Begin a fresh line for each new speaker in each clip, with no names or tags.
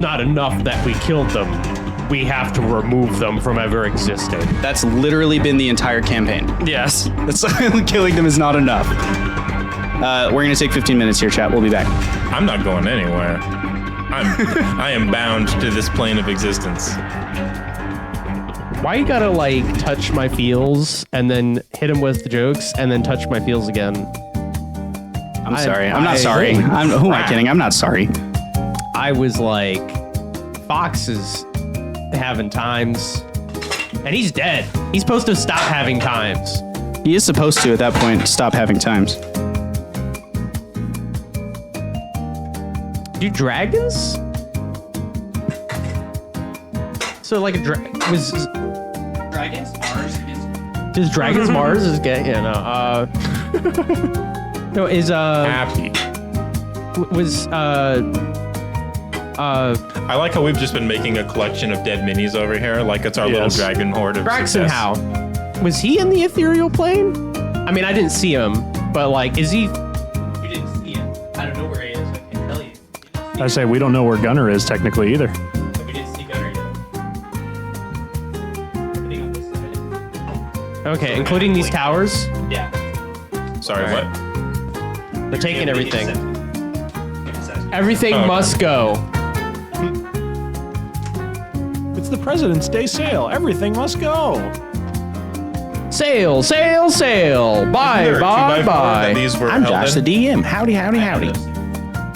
not enough that we killed them. We have to remove them from ever existing.
That's literally been the entire campaign.
Yes.
That's killing them is not enough. We're gonna take 15 minutes here, chat. We'll be back.
I'm not going anywhere. I am bound to this plane of existence.
Why you gotta like touch my feels and then hit him with the jokes and then touch my feels again?
I'm sorry. I'm not sorry. Who am I kidding? I'm not sorry.
I was like, Fox is having times, and he's dead. He's supposed to stop having times.
He is supposed to, at that point, stop having times.
Do dragons? So like a was
Dragons Mars is
does dragons Mars is gay? Yeah, no. No, is
Happy.
was
I like how we've just been making a collection of dead minis over here, like it's our little dragon horde of
Braxton
success.
Howe. Was he in the ethereal plane? I mean, I didn't see him, but like, is he?
you didn't see him. I don't know where he is. I can't tell you.
I say we don't know where Gunner is technically either.
But we didn't see Gunner yet. Everything on this side.
Okay, including these towers.
Yeah.
Sorry,
All right.
what?
They're taking everything.
Everything.
Everything
Oh, okay.
must go.
It's the President's Day sale. Everything must go.
Sail, sail, sail. Bye,
Isn't there a
bye,
2x4
bye.
that these were
I'm
held
Josh the
in?
DM. Howdy, howdy, howdy.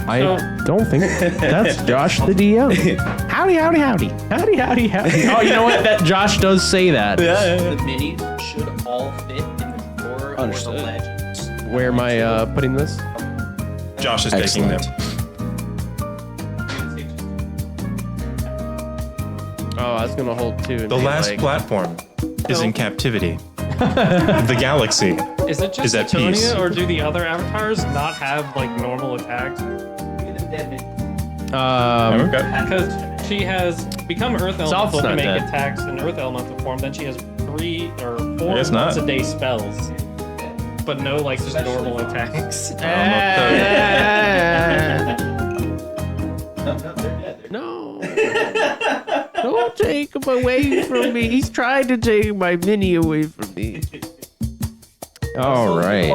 I don't think that's Josh the DM.
Howdy, howdy, howdy.
Howdy, howdy, howdy. Oh, you know what? That Josh does say that.
The minis should all fit in the drawer or the legends.
Where am I putting this?
Josh is
Excellent.
taking them.
Oh, I was gonna hold two. And
The
be
last
like,
platform is in captivity. The galaxy.
Is it just
Is at peace.
Atonia, or do the other avatars not have like normal attacks? Because she has become Earth
Soft's
Elemental to
not
make
dead.
attacks in Earth Elemental form. Then she has 3 or 4
guess not.
once a day spells, but no like just normal attacks.
No. Don't take him away from me. He's trying to take my mini away from me. All right.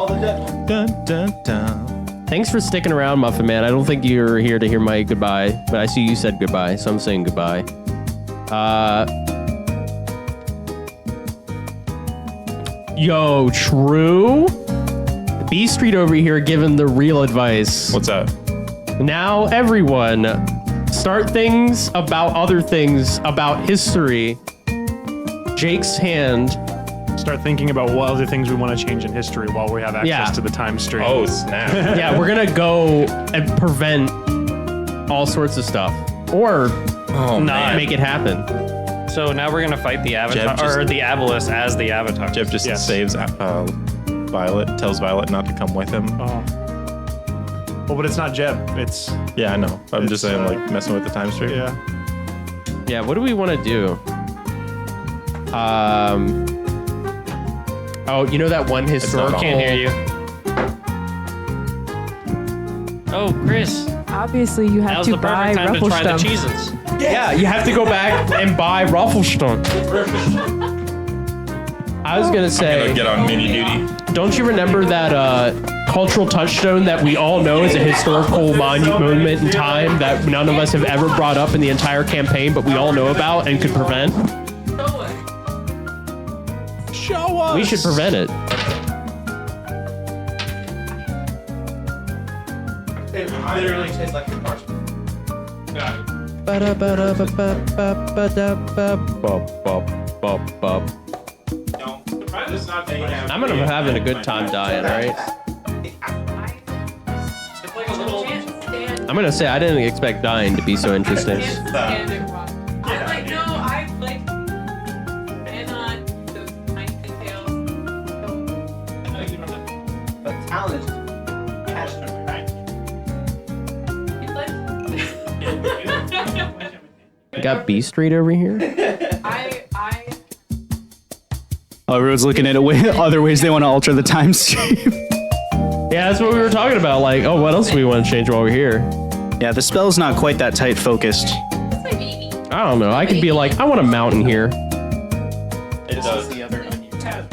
Dun, dun, dun.
Thanks for sticking around, Muffin Man. I don't think you're here to hear my goodbye, but I see you said goodbye, so I'm saying goodbye. Yo, True? B Street over here giving the real advice.
What's that?
Now, everyone, start things about other things about history. Jake's hand.
Start thinking about what other things we want to change in history while we have access
Yeah.
to the time stream.
Oh, snap.
Yeah, we're gonna go and prevent all sorts of stuff. Or
Oh,
not
man.
make it happen.
So now we're gonna fight the avatar
Jeb just-
or the Aboleth as the avatar.
Jeb just
Yes.
saves Violet, tells Violet not to come with him.
Oh. Well, but it's not Jeb. It's
Yeah, I know. I'm
It's,
just saying, like, messing with the time stream.
yeah.
Yeah, what do we want to do? Oh, you know that one historical...
Can't hear you. Oh, Chris,
Obviously, you have
now's
to
the
buy
perfect time to try the
Rufflestump.
cheeses.
Yeah, you have to go back and buy Rufflestump. I was gonna
I'm
say,
gonna get on mini duty.
don't you remember that cultural touchstone that we all know is a historical monument in time that none of us have ever brought up in the entire campaign, but we all know about and could prevent?
Show us.
We should prevent it.
It literally tastes like a parchment.
I'm gonna be having a good time dying, right?
It's like a little.
I'm gonna say I didn't expect dying to be so interesting.
I'm like, no, I like been on those tiny details.
But talent is passionate, right?
We got B Street over here.
I
Oh, everyone's looking at other ways they want to alter the time stream.
Yeah, that's what we were talking about. Like, oh, what else do we want to change while we're here?
Yeah, the spell's not quite that tight focused.
I don't know. I could be like, I want a mountain here.
It does.
The other unused tab.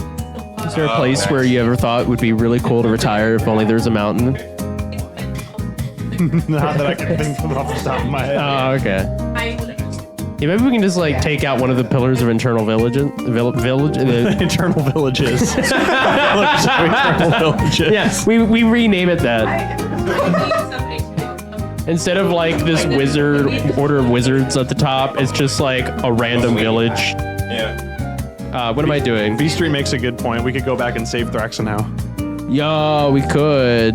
Is there a place where you ever thought would be really cool to retire if only there's a mountain?
Not that I can think of off the top of my head.
Oh, okay. Yeah, maybe we can just like take out one of the pillars of internal village.
Internal villages. Internal villages.
Yes, we rename it that. Instead of like this wizard order of wizards at the top, it's just like a random village.
Yeah.
What am I doing?
V Street makes a good point. We could go back and save Thraxa now.
Yo, we could.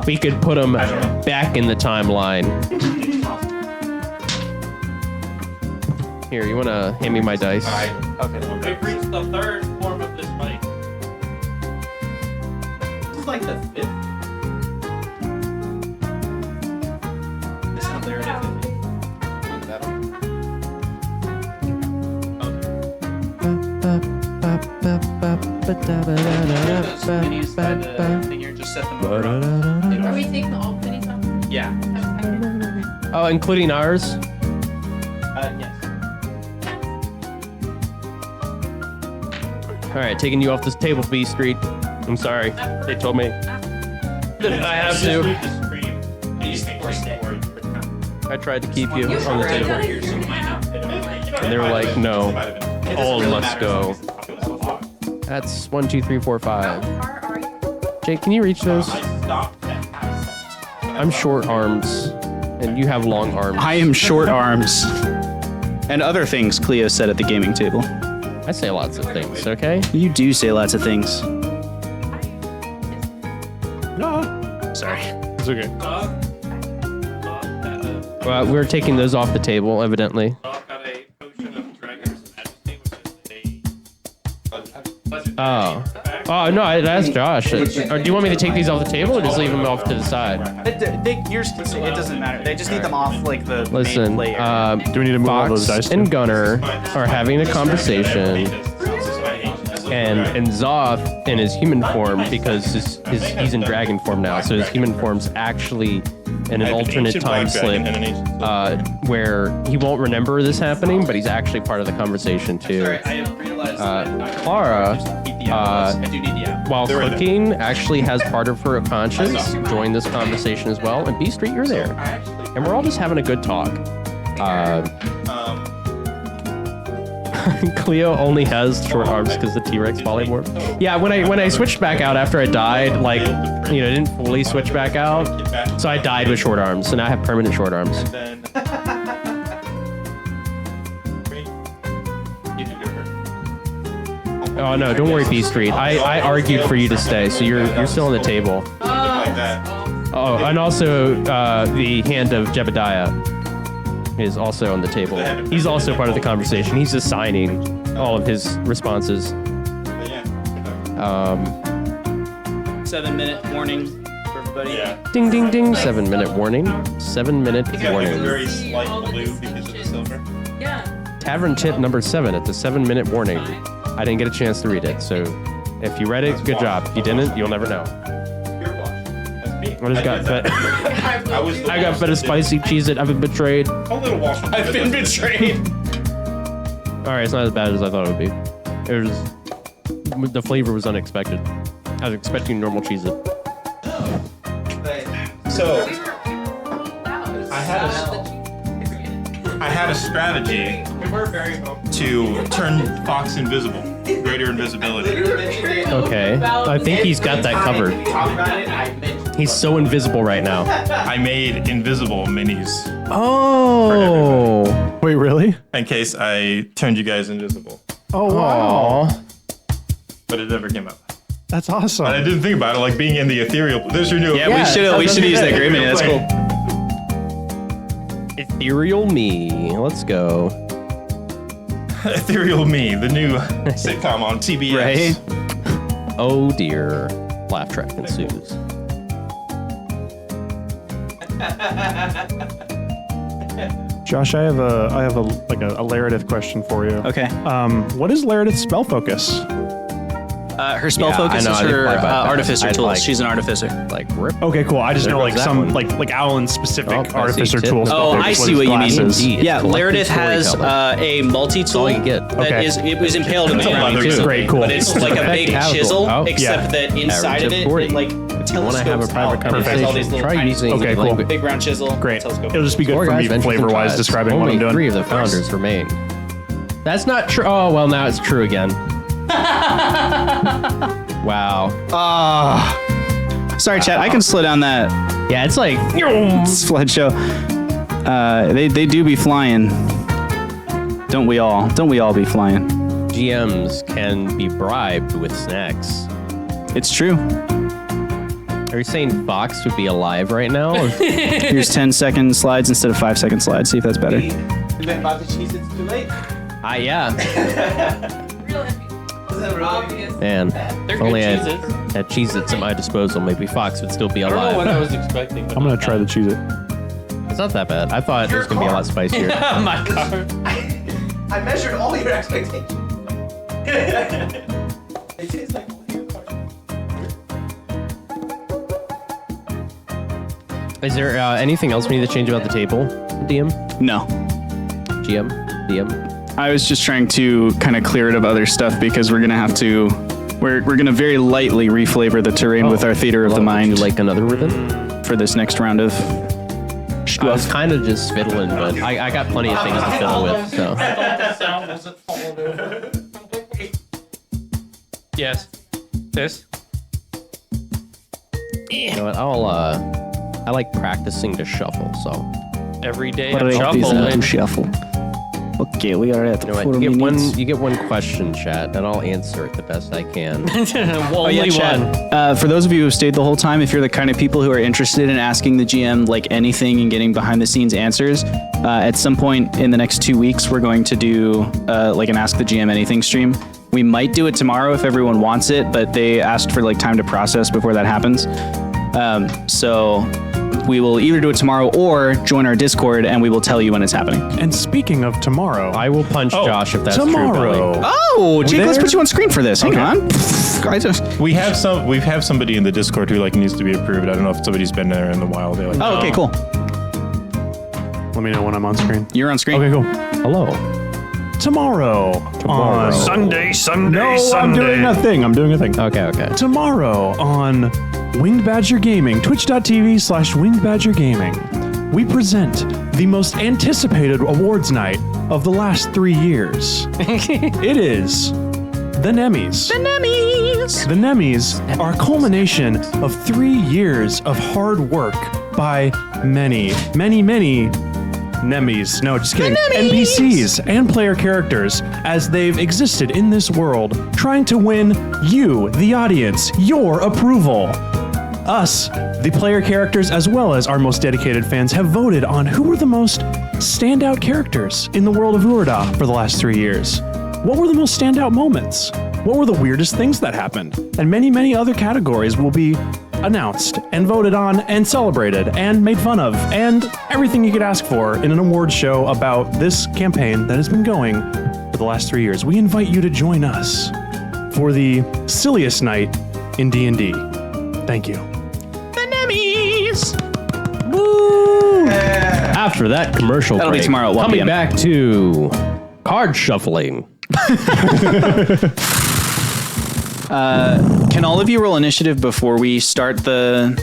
We could put them back in the timeline. Here, you wanna hand me my dice?
We've reached the third form of this fight.
This is like the fifth. This is there it is. Those minis by the thing here, just set them over.
Are we taking all minis off?
Yeah.
Oh, including ours?
Yes.
All right, taking you off this table, B Street. I'm sorry. They told me. I have to. I tried to keep you on the table. And they were like, no, all must go. That's 1, 2, 3, 4, 5. Jake, can you reach those? I'm short arms, and you have long arms.
I am short arms. And other things Cleo said at the gaming table.
I say lots of things, okay?
You do say lots of things.
No.
Sorry.
It's okay.
Well, we're taking those off the table, evidently.
Got a potion of Dragon's Majesty, which is a
Oh. Oh, no, I asked Josh. Or do you want me to take these off the table or just leave them off to the side?
Yours can say it doesn't matter. They just need them off like the
Listen,
main player.
Do we need to move all those
Fox
dice?
and Gunner are having a conversation, and Zoth in his human form, because he's in dragon form now, so his human form's actually in an alternate time slip where he won't remember this happening, but he's actually part of the conversation too.
Sorry, I have realized that
Clara,
I do need the apples.
while cooking, actually has part of her conscience join this conversation as well. And B Street, you're there, and we're all just having a good talk. Cleo only has short arms because the T-Rex polymorph. Yeah, when I switched back out after I died, like, you know, I didn't fully switch back out, so I died with short arms, so now I have permanent short arms. Oh no, don't worry, B Street. I argued for you to stay, so you're still on the table. Oh, and also the hand of Jebediah is also on the table. He's also part of the conversation. He's just signing all of his responses.
7-minute warning for everybody.
Ding, ding, ding. 7-minute warning. 7-minute warning.
Very slight blue because of the silver.
Yeah.
Tavern tip number 7. It's a 7-minute warning. I didn't get a chance to read it, so if you read it, good job. If you didn't, you'll never know. I just got fed. I got fed a spicy cheese that I've been betrayed.
I've been betrayed.
All right, it's not as bad as I thought it would be. It was, the flavor was unexpected. I was expecting normal cheese.
So I had a strategy to turn Fox invisible, greater invisibility.
Okay, I think he's got that covered. He's so invisible right now.
I made invisible minis
Oh.
Wait, really?
in case I turned you guys invisible,
Oh, wow.
Aw.
but it never came up.
That's awesome.
And I didn't think about it, like being in the ethereal. There's your new.
Yeah, we should use that agreement. That's cool.
Ethereal me. Let's go.
Ethereal Me, the new sitcom on TBS.
Right?
Oh dear. Laugh track ensues.
Josh, I have a Laredith question for you.
Okay.
What is Laredith's spell focus?
Her spell
Yeah,
focus
I know,
is
I didn't
her
play by that.
artificer
I'd
tool.
like-
She's an artificer.
Like rip.
Okay, cool. I just
There
know
goes
like
that
some
one.
like Alan's specific
Oh, I see.
artificer
Tip.
tool.
Oh,
focus
I
was
see what you mean.
glasses.
Indeed.
Yeah,
Collected
Laredith has
storyteller.
a multi-tool
all you get.
that
Okay.
it was impaled in the
It's a
ground.
leather
basically,
Great, cool.
But it's like a big
Perfect
chisel,
casual. Oh,
except that inside of
Average
it,
of 40.
it like
I want to have a
telescopes
private
out. It has all these
conversation.
little
Try
tiny
using
Okay, cool.
language.
big round chisel.
Great.
Telescope.
It'll just be good
Four
for
guys,
me
Vengeance, and
flavor-wise
tribes.
describing what
Only
I'm doing.
3 of the founders remain. That's not true. Oh, well, now it's true again. Wow.
Sorry, chat. I can slow down that
Yeah, it's like,
slideshow. They do be flying. Don't we all? Don't we all be flying?
GMs can be bribed with snacks.
It's true.
Are you saying Fox would be alive right now?
Here's 10-second slides instead of 5-second slides. See if that's better.
You meant about the cheese, it's too late.
Yeah.
Real obvious.
Man,
They're
if only I
good cheeses.
had Cheez-Its at my disposal, maybe Fox would still be
I don't know what
alive.
I was expecting. But
I'm gonna try the Cheez-It.
It's not that bad. I thought it was going to be a lot spicier.
My car. I measured all your expectations. It tastes like all your car.
Is there anything else we need to change about the table, DM?
No.
GM? DM?
I was just trying to kind of clear it of other stuff because we're gonna have to. We're gonna very lightly reflavor the terrain with our theater of the
Would
mind
you like another ribbon?
for this next round of.
I was kind of just fiddling, but I got plenty of things to fiddle with, so.
That sound wasn't falling over.
Yes. This?
You know what? I like practicing to shuffle, so.
Every day
What
I'm
are
shuffling.
shuffle? Okay, we are at
You know what? You get one question, chat, and I'll answer it the best I can.
Only one.
For those of you who stayed the whole time, if you're the kind of people who are interested in asking the GM like anything and getting behind the scenes answers, at some point in the next 2 weeks, we're going to do like an Ask the GM Anything stream. We might do it tomorrow if everyone wants it, but they asked for like time to process before that happens. So we will either do it tomorrow or join our Discord and we will tell you when it's happening.
And speaking of tomorrow,
I will punch Josh if that's true.
tomorrow.
Billy.
Oh, Jake, let's
there?
put you on screen for this. Hang on. I just.
We have somebody in the Discord who like needs to be approved. I don't know if somebody's been there in a while. They're like,
Oh, okay, cool.
Let me know when I'm on screen.
You're on screen.
Okay, cool.
Hello.
Tomorrow. On
Sunday,
no, I'm doing a thing. I'm doing a thing.
Okay.
Tomorrow on Winged Badger Gaming, twitch.tv/Winged Badger Gaming, we present the most anticipated awards night of the last 3 years. It is the Nemmies. The Nemmies! The Nemmies are a culmination of 3 years of hard work by many Nemmies. No, just kidding. NPCs and player characters as they've existed in this world, trying to win you, the audience, your approval. Us, the player characters, as well as our most dedicated fans, have voted on who were the most standout characters in the world of Urda for the last 3 years. What were the most standout moments? What were the weirdest things that happened? And many other categories will be announced and voted on and celebrated and made fun of and everything you could ask for in an awards show about this campaign that has been going for the last 3 years. We invite you to join us for the silliest night in D&D. Thank you.
After that commercial
That'll be
break,
tomorrow at 1
coming
p.m.
back to card shuffling.
Can all of you roll initiative before we start the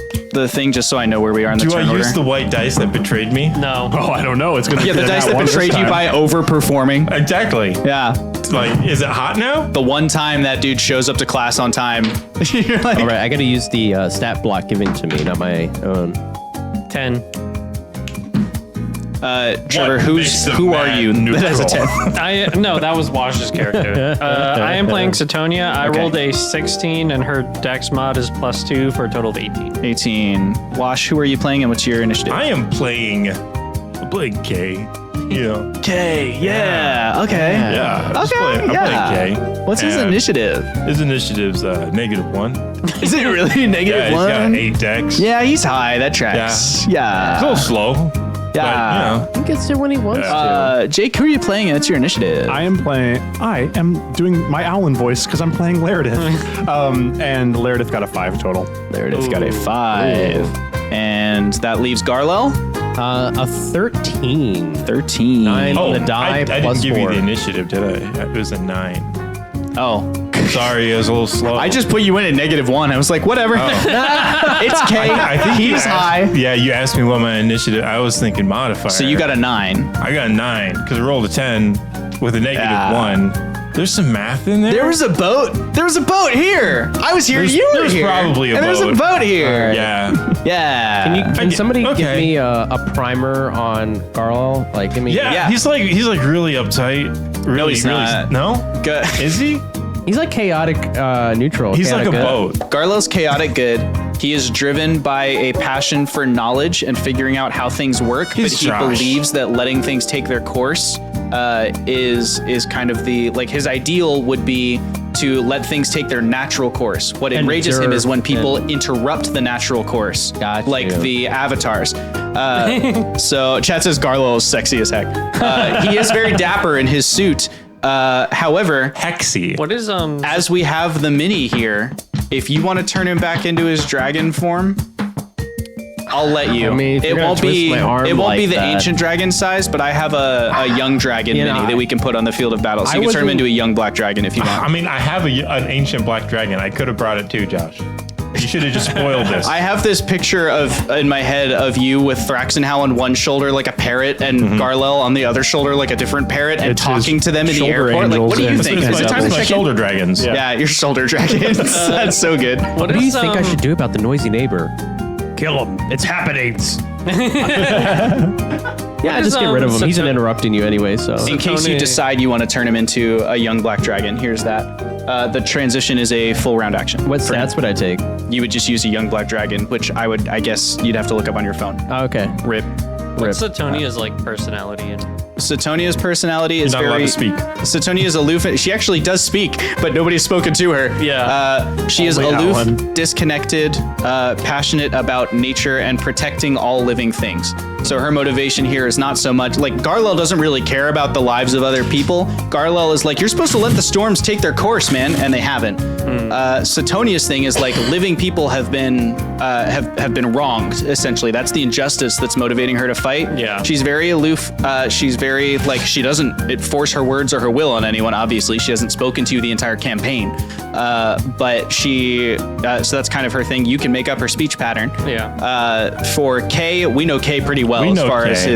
thing, just so I know where we are in the
do I
turn order?
use the white dice that betrayed me?
No.
Oh, I don't know. It's gonna
Yeah, the dice that betrayed you by overperforming.
Exactly.
Yeah.
Like, is it hot now?
The one time that dude shows up to class on time. You're like,
All right, I got to use the stat block given to me, not my own.
10.
Trevor,
What
who
makes a
are
man
you that has a
neutral?
10?
No, that was Wash's character. I am playing Satonia. I
Okay.
rolled a 16, and her dex mod is +2 for a total of 18.
18. Wash, who are you playing and what's your initiative?
I'm playing K. Yeah.
K. Yeah. Okay.
Yeah. I'm
Okay.
playing K.
What's his
And
initiative?
His initiative's -1.
Is it really
Yeah,
negative
he's got
one?
8 decks.
Yeah, he's high. That tracks.
It's a
Yeah.
little slow. But,
He gets it when he wants to.
Jake, who are you playing? That's your initiative.
I am doing my Alan voice because I'm playing Laredith. And Laredith got a 5 total.
Laredith got a 5. And that leaves Garlel.
A 13.
13.
9 on the die
I
plus
didn't give
4.
you the initiative, did I? It was a 9.
Oh.
Sorry, it was a little slow.
I just put you in at -1. I was like, whatever. It's K.
I think you
He's
asked-
high.
Yeah, you asked me what my initiative. I was thinking modifier.
So you got a 9.
I got a 9 because I rolled a 10 with a negative
Yeah.
1. There's some math in there.
There was a boat. There was a boat here. I was here. You were
there's
here.
probably a
and there's a
boat.
boat here.
Yeah.
Yeah.
Can somebody give
okay.
me a primer on Garl? Like, give me.
Yeah.
Yeah.
He's like really uptight. Really,
he's
really,
not.
No?
Good.
Is he?
He's like chaotic neutral.
He's like
chaotic
a
good.
boat.
Garlo's chaotic good. He is driven by a passion for knowledge and figuring out how things work,
He's
but he
Josh.
believes that letting things take their course is kind of the like his ideal would be to let things take their natural course. What enrages him is when people interrupt the natural course,
Got
like
you.
the avatars. So Chat says Garlo is sexy as heck. He is very dapper in his suit. However,
Hexy.
What is
as we have the mini here, if you want to turn him back into his dragon form, I'll let you.
I mean, if
it
you're gonna
won't
twist
be
my arm
it won't be
like
the
that.
ancient dragon size, but I have a young dragon
You
mini
know,
that we can put on the field of battle. So
I
you can turn him
wasn't-
into a young black dragon if you want.
I mean, I have an ancient black dragon. I could have brought it too, Josh. You should have just spoiled this.
I have this picture of in my head of you with Thraxenhal on one shoulder like a parrot and Garlel on the other shoulder like a different parrot and
It's
talking
his
to them in the
shoulder
airport. Like, what do you
angels
think?
and-
Is it
It's
time to
my
check in?
shoulder dragons.
Yeah, your shoulder dragons. That's so good.
What do you think I should do about the noisy neighbor? Kill him. It's happenings. Yeah, just get rid of him. He's an interrupting you anyway, so.
In case you
Tony-
decide you want to turn him into a young black dragon, here's that. The transition is a full round action.
What stats would I take?
You would just use a young black dragon, which I guess you'd have to look up on your phone.
Oh, okay.
Rip.
What's Satonia's like personality and
Satonia's personality is
You're not allowed
very.
to speak.
Satonia is aloof. She actually does speak, but nobody's spoken to her.
Yeah.
She is
Only
aloof,
Alan.
disconnected, passionate about nature and protecting all living things. So her motivation here is not so much like Garlel doesn't really care about the lives of other people. Garlel is like, you're supposed to let the storms take their course, man, and they haven't. Satonia's thing is like living people have been wronged. Essentially, that's the injustice that's motivating her to fight.
Yeah.
She's very aloof. She's very like she doesn't force her words or her will on anyone. Obviously, she hasn't spoken to you the entire campaign. But she so that's kind of her thing. You can make up her speech pattern.
yeah.
For Kay, we know Kay pretty well
We
as
know
far as
Kay.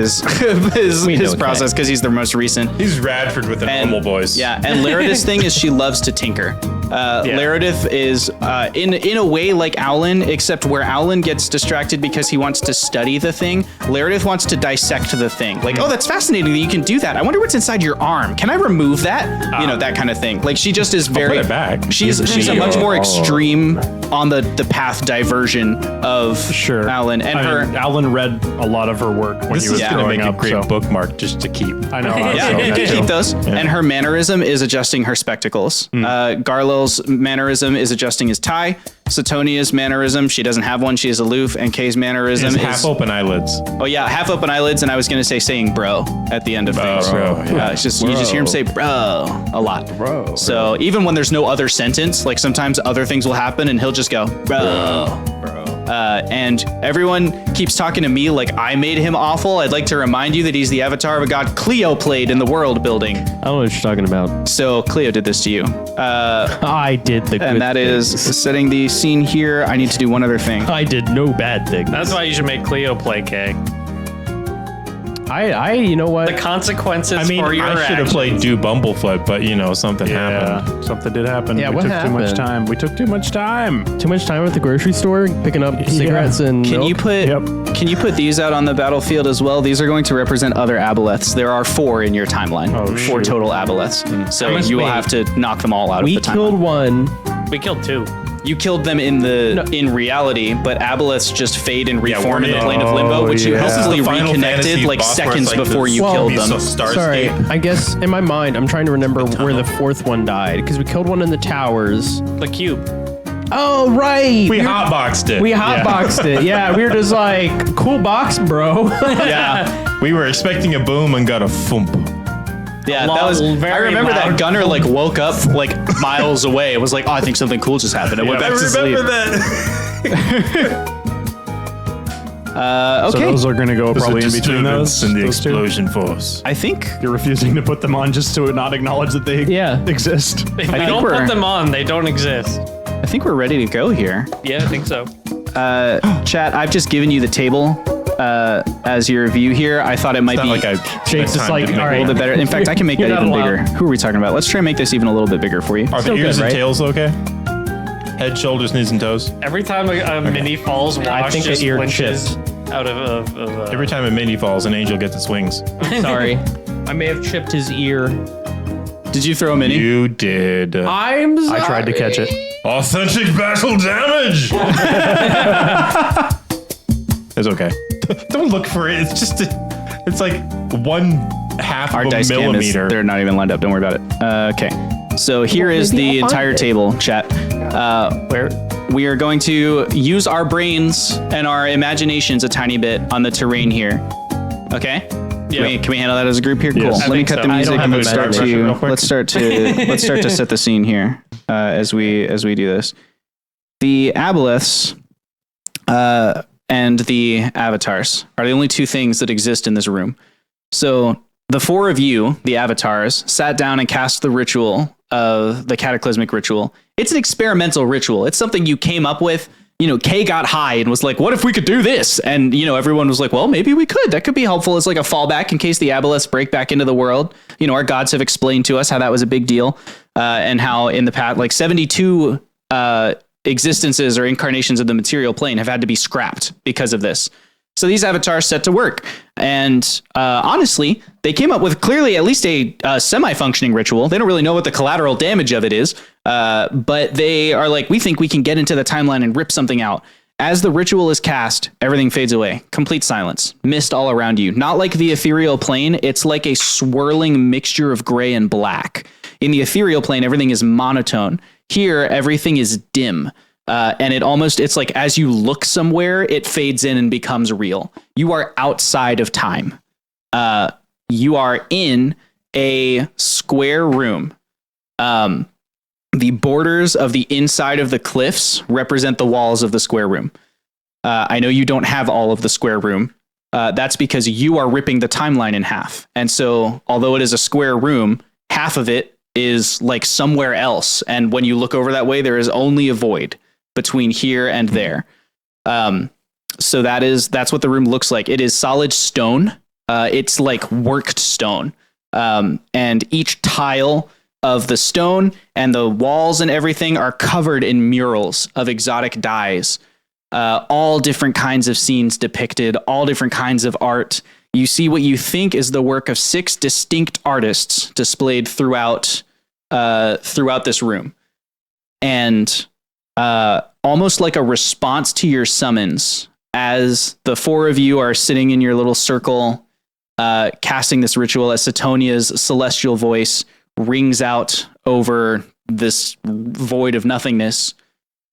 his
know
process because he's the most recent.
He's Radford with a
And-
normal voice.
Yeah, and Laredith's thing is she loves to tinker. Laredith is in a way like Owlin, except where Owlin gets distracted because he wants to study the thing. Laredith wants to dissect the thing. Like, oh, that's fascinating that you can do that. I wonder what's inside your arm. Can I remove that? You know, that kind of thing. Like, she just is very.
put it back.
She's a much more extreme on the path diversion of
Sure.
Owlin, and
I mean,
her.
Alan read a lot of her work when
This
he
is
was
gonna
growing
make a
up.
great
So
bookmark just to keep.
I know. I was
Yeah,
saying
you
that
can
too.
keep those. And her mannerism is adjusting her spectacles. Garlel's mannerism is adjusting his tie. Satonia's mannerism, she doesn't have one. She is aloof. And Kay's mannerism
His
is
half open eyelids.
oh yeah, half open eyelids. And I was gonna say saying bro at the end of things.
bro, yeah.
It's just you just hear him say bro a lot.
Bro.
So even when there's no other sentence, like sometimes other things will happen, and he'll just go bro. And everyone keeps talking to me like I made him awful. I'd like to remind you that he's the avatar of a god Cleo played in the world building.
I don't know what you're talking about.
So Cleo did this to you.
I did the good
And that is
things.
setting the scene here. I need to do one other thing.
I did no bad things.
That's why you should make Cleo play K.
You know what?
The consequences
I mean,
for your
I should have
actions.
played Do Bumblefoot, but you know, something happened.
Yeah, something did happen.
Yeah,
we
what
took too much
happened?
time. We took too much time.
Too much time at the grocery store picking up cigarettes and
Can
milk?
you put
Yep.
Can you put these out on the battlefield as well? These are going to represent other aboleths. There are 4 in your timeline.
Oh,
4
shoot.
total aboleths. So
must
you will
be-
have to knock them all out
We
of the timeline.
killed one.
We killed 2.
You killed them in reality, but aboleths just fade and reform in the
we're-
plane of limbo, which you
yeah.
hopefully
The Final
reconnected
Fantasy
like
boss where it's
seconds
like
before
the
you
Well,
killed
piece
them.
of
Sorry,
Starscape.
I guess in my mind, I'm trying to remember where the 4th one died because we killed one in the towers.
The cube.
Oh, right.
We hotboxed it.
We hotboxed it. Yeah, we were just like, cool box, bro.
Yeah.
We were expecting a boom and got a thump.
Yeah,
Long,
that was. I
very
remember that
loud
gunner like woke up like miles away. It was like, oh, I think something cool just happened. And went back to sleep.
that.
So
Okay.
those are going to go probably in between those.
and the
those two.
explosion force.
I think
You're refusing to put them on just to not acknowledge that they
Yeah.
exist.
If we
think
don't
we're-
put them on, they don't exist.
I think we're ready to go here.
Yeah, I think so.
Chat, I've just given you the table as your view here. I thought it might
Not
be
like I
Jake's just like, all
a
right.
little bit better. In fact, I can make
You're
that
not
even
allowed.
bigger. Who are we talking about? Let's try and make this even a little bit bigger for you.
Are the
Still
ears
good,
and
right?
tails okay? Head, shoulders, knees, and toes.
Every time a mini falls, Wash
I think
just
an ear
flinches out of
Every time a mini falls, an angel gets its wings.
Sorry. I may have chipped his ear.
Did you throw a mini?
You did.
I'm sorry.
I tried to catch it.
Authentic battle damage. It's okay. Don't look for it. It's just, it's like 1/2
Our
of a
dice cam is,
millimeter.
they're not even lined up. Don't worry about it. Okay. So here is
maybe
the
I'll find
entire
it.
table, chat.
Where?
We are going to use our brains and our imaginations a tiny bit on the terrain here. Okay? Can we handle that as a group here? Cool.
Yes.
Let me
think
cut
so.
the
I
music
don't
and
have
let's start
imagination.
Real
to
quick.
let's start to set the scene here as we do this. The aboleths and the avatars are the only two things that exist in this room. So the four of you, the avatars, sat down and cast the ritual of the cataclysmic ritual. It's an experimental ritual. It's something you came up with. You know, Kay got high and was like, what if we could do this? And, you know, everyone was like, well, maybe we could. That could be helpful as like a fallback in case the aboleths break back into the world. You know, our gods have explained to us how that was a big deal and how in the past, like 72 existences or incarnations of the material plane have had to be scrapped because of this. So these avatars set to work. And honestly, they came up with clearly at least a semi-functioning ritual. They don't really know what the collateral damage of it is, but they are like, we think we can get into the timeline and rip something out. As the ritual is cast, everything fades away. Complete silence. Mist all around you. Not like the ethereal plane. It's like a swirling mixture of gray and black. In the ethereal plane, everything is monotone. Here, everything is dim. And it's like as you look somewhere, it fades in and becomes real. You are outside of time. You are in a square room. The borders of the inside of the cliffs represent the walls of the square room. I know you don't have all of the square room. That's because you are ripping the timeline in half. And so, although it is a square room, half of it is like somewhere else. And when you look over that way, there is only a void between here and there. So that's what the room looks like. It is solid stone. It's like worked stone. And each tile of the stone and the walls and everything are covered in murals of exotic dyes. All different kinds of scenes depicted, all different kinds of art. You see what you think is the work of 6 distinct artists displayed throughout this room. And almost like a response to your summons, as the four of you are sitting in your little circle, casting this ritual, as Satonia's celestial voice rings out over this void of nothingness,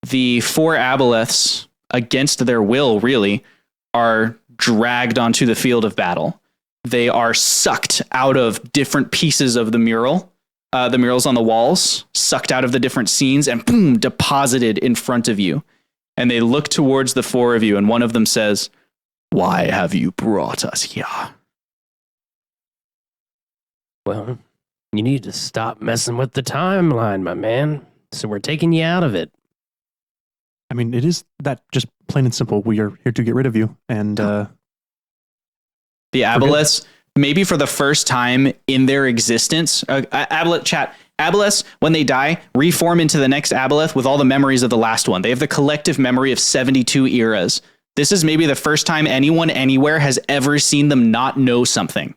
the 4 aboleths, against their will, really, are dragged onto the field of battle. They are sucked out of different pieces of the mural. The murals on the walls, sucked out of the different scenes and boom, deposited in front of you. And they look towards the 4 of you, and one of them says, "Why have you brought us here?"
Well, you need to stop messing with the timeline, my man. So we're taking you out of it.
I mean, it is that just plain and simple. We are here to get rid of you. And
The aboleths, maybe for the first time in their existence, aboleths, when they die, reform into the next aboleth with all the memories of the last one. They have the collective memory of 72 eras. This is maybe the first time anyone anywhere has ever seen them not know something.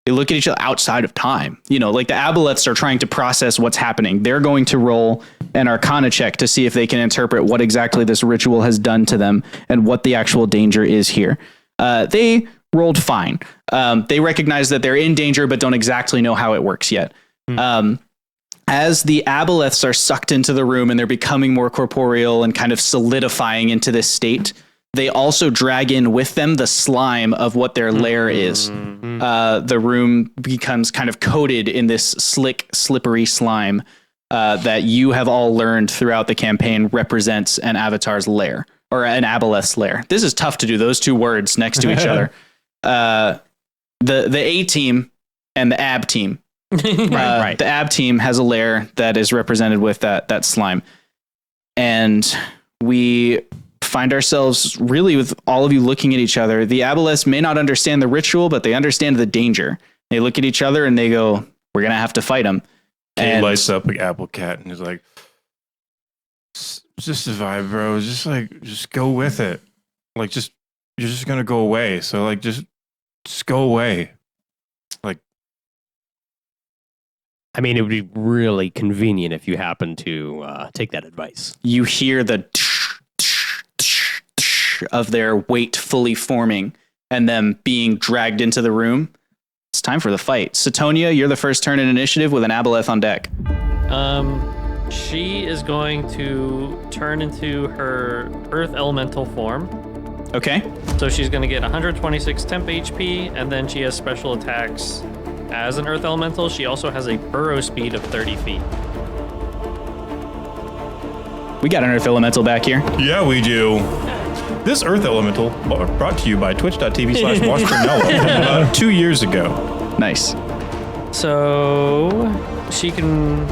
They look at each other outside of time. You know, like the aboleths are trying to process what's happening. They're going to roll an arcana check to see if they can interpret what exactly this ritual has done to them and what the actual danger is here. They rolled fine. They recognize that they're in danger, but don't exactly know how it works yet. As the aboleths are sucked into the room and they're becoming more corporeal and kind of solidifying into this state, they also drag in with them the slime of what their lair is. The room becomes kind of coated in this slick, slippery slime that you have all learned throughout the campaign represents an avatar's lair or an aboleth's lair. This is tough to do, those two words next to each other. The A team and the AB team.
Right.
The AB team has a lair that is represented with that slime. And we find ourselves really with all of you looking at each other. The aboleths may not understand the ritual, but they understand the danger. They look at each other and they go, we're going to have to fight them.
Kay
And
lights up like Apple Cat and is like, it's just a vibe, bro. Just go with it. Like, you're just going to go away. So, like, just go away. Like,
I mean, it would be really convenient if you happen to take that advice.
you hear the of their weight fully forming and them being dragged into the room. It's time for the fight. Satonia, you're the first turn in initiative with an aboleth on deck.
She is going to turn into her earth elemental form.
Okay.
So she's going to get 126 temp HP, and then she has special attacks as an earth elemental. She also has a burrow speed of 30 feet.
We got an earth elemental back here.
yeah, we do. This Earth Elemental brought to you by twitch.tv/WatchForNoah 2 years ago.
Nice.
So she can.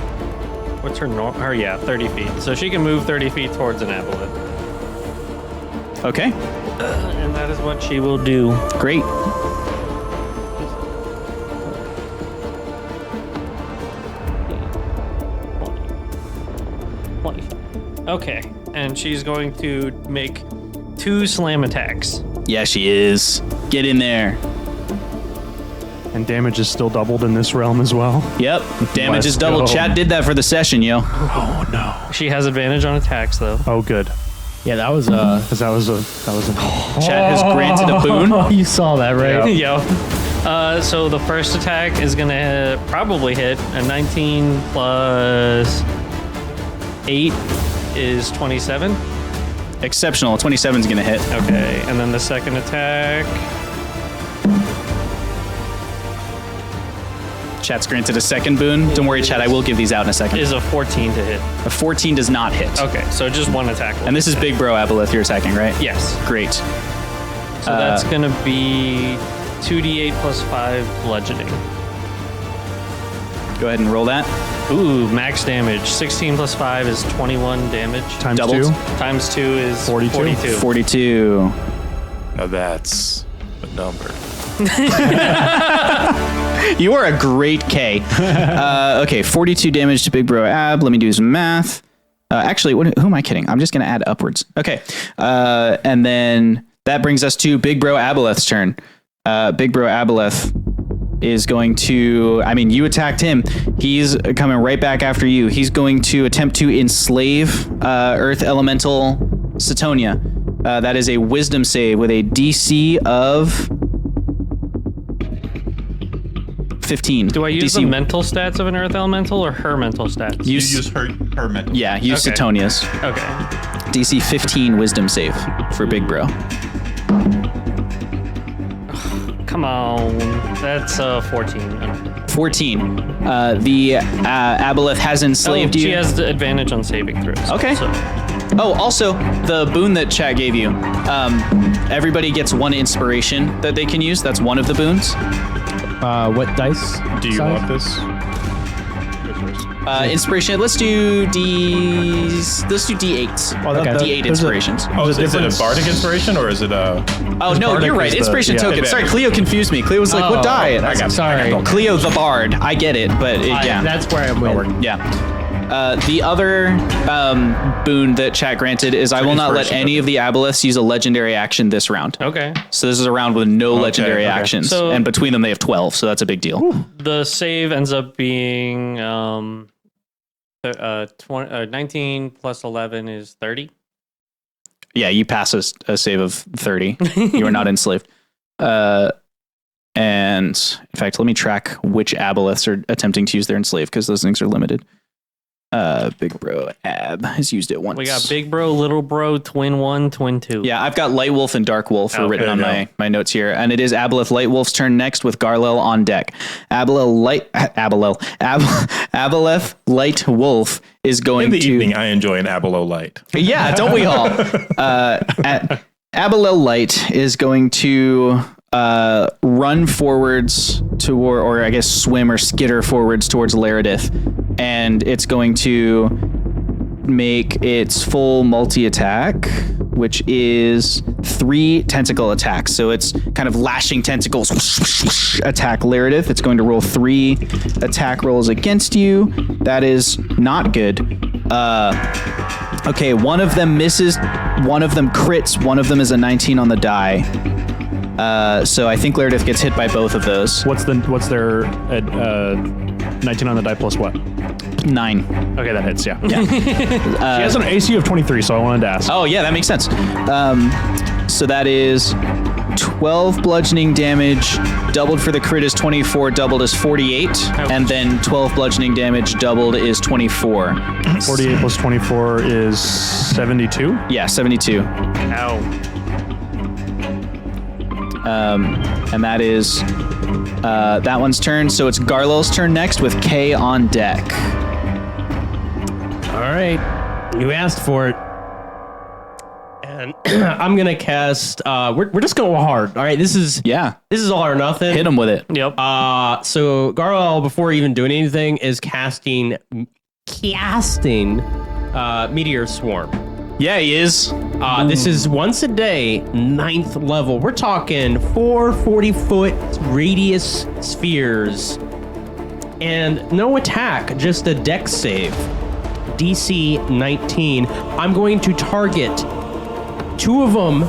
What's her norm? 30 feet. So she can move 30 feet towards an aboleth.
Okay.
And that is what she will do.
Great.
Okay. And she's going to make 2 slam attacks.
Yeah, she is. Get in there.
And damage is still doubled in this realm as well.
Yep. Damage
Let's
is double.
go.
Chad did that for the session, yo.
Oh no.
She has advantage on attacks, though.
Oh good.
Yeah, that was
Because that was a
Chad has granted a boon.
you saw that, right?
Yo. So the first attack is going to probably hit. A 19 plus 8 is 27.
Exceptional. 27's gonna hit.
Okay, and then the second attack.
Chad's granted a second boon. Don't worry, Chad. I will give these out in a second.
Is a 14 to hit.
A 14 does not hit.
Okay, so just one attack.
And this is Big Bro Aboleth you're attacking, right?
Yes.
Great.
So that's going to be 2d8 plus 5 bludgeoning.
Go ahead and roll that.
Ooh, max damage. 16 plus 5 is 21 damage.
times
Doubled.
2.
Times 2 is
42.
42.
42.
Now that's a number.
You are a great K. Okay, 42 damage to Big Bro Ab. Let me do some math. Actually, who am I kidding? I'm just going to add upwards. Okay. And then that brings us to Big Bro Aboleth's turn. Big Bro Aboleth is going to, I mean, you attacked him. He's coming right back after you. He's going to attempt to enslave Earth Elemental Satonia. That is a wisdom save with a DC of 15.
Do I use
DC
the mental stats of an earth elemental or her mental stats?
Use,
her mental.
yeah, use
Okay.
Satonia's.
Okay.
DC 15 wisdom save for Big Bro.
Come on. That's 14.
14. The Aboleth has enslaved you.
She has the advantage on saving throws.
Okay.
So,
Oh, also, the boon that chat gave you. Everybody gets 1 inspiration that they can use. That's one of the boons.
What dice?
Do you
size?
want this?
Inspiration. Let's do D8s.
Oh, that-
D8
there's a-
inspirations.
Oh, is it a
difference.
bardic inspiration or is it a...
Oh no,
Bardic
you're right.
is the-
Inspiration
yeah.
token. Sorry, Cleo confused me. Cleo was like, "What die?" And I was like,
Sorry.
Cleo the Bard. I get it, but yeah.
That's where I'm with.
Yeah. The other boon that chat granted is I will not let
inspiration
any of the Aboleths use a legendary action this round.
okay.
So this is a round with no legendary
okay.
actions.
So-
and between them, they have 12. So that's a big deal.
The save ends up being 19 plus 11 is 30.
Yeah, you pass a save of 30. You are not enslaved. And in fact, let me track which Aboleths are attempting to use their enslave because those things are limited. Big Bro Ab has used it once.
We got Big Bro, Little Bro, Twin 1, Twin 2.
Yeah, I've got Light Wolf and Dark Wolf are written
there
on
you
my notes here. And it is Aboleth Light Wolf's turn next with Garlel on deck. Aboleth Light Wolf is going
In the
to...
evening, I enjoy an Abelo light.
Yeah, don't we all? Aboleth Light is going to run forwards toward, or I guess swim or skitter forwards towards Laredith. And it's going to make its full multi-attack, which is 3 tentacle attacks. So it's kind of lashing tentacles attack Laredith. It's going to roll 3 attack rolls against you. That is not good. Okay, one of them misses, one of them crits, one of them is a 19 on the die. So I think Laredith gets hit by both of those.
What's their 19 on the die plus what?
9.
Okay, that hits. Yeah. She has an AC of 23, so I wanted to ask.
Oh yeah, that makes sense. So that is 12 bludgeoning damage, doubled for the crit is 24, doubled is 48, and then 12 bludgeoning damage doubled is 24.
48 plus 24 is 72.
Yeah, 72.
Ow.
And that is that one's turn. So it's Garlel's turn next with K on deck.
All right, you asked for it, and I'm gonna cast. We're just going hard. All right, this is all or nothing.
Hit him with it.
Yep.
So Garl, before even doing anything, is casting Meteor Swarm.
Yeah, he is.
This is once a day, 9th level. We're talking 4 40-foot radius spheres. And no attack, just a dex save. DC 19. I'm going to target 2 of them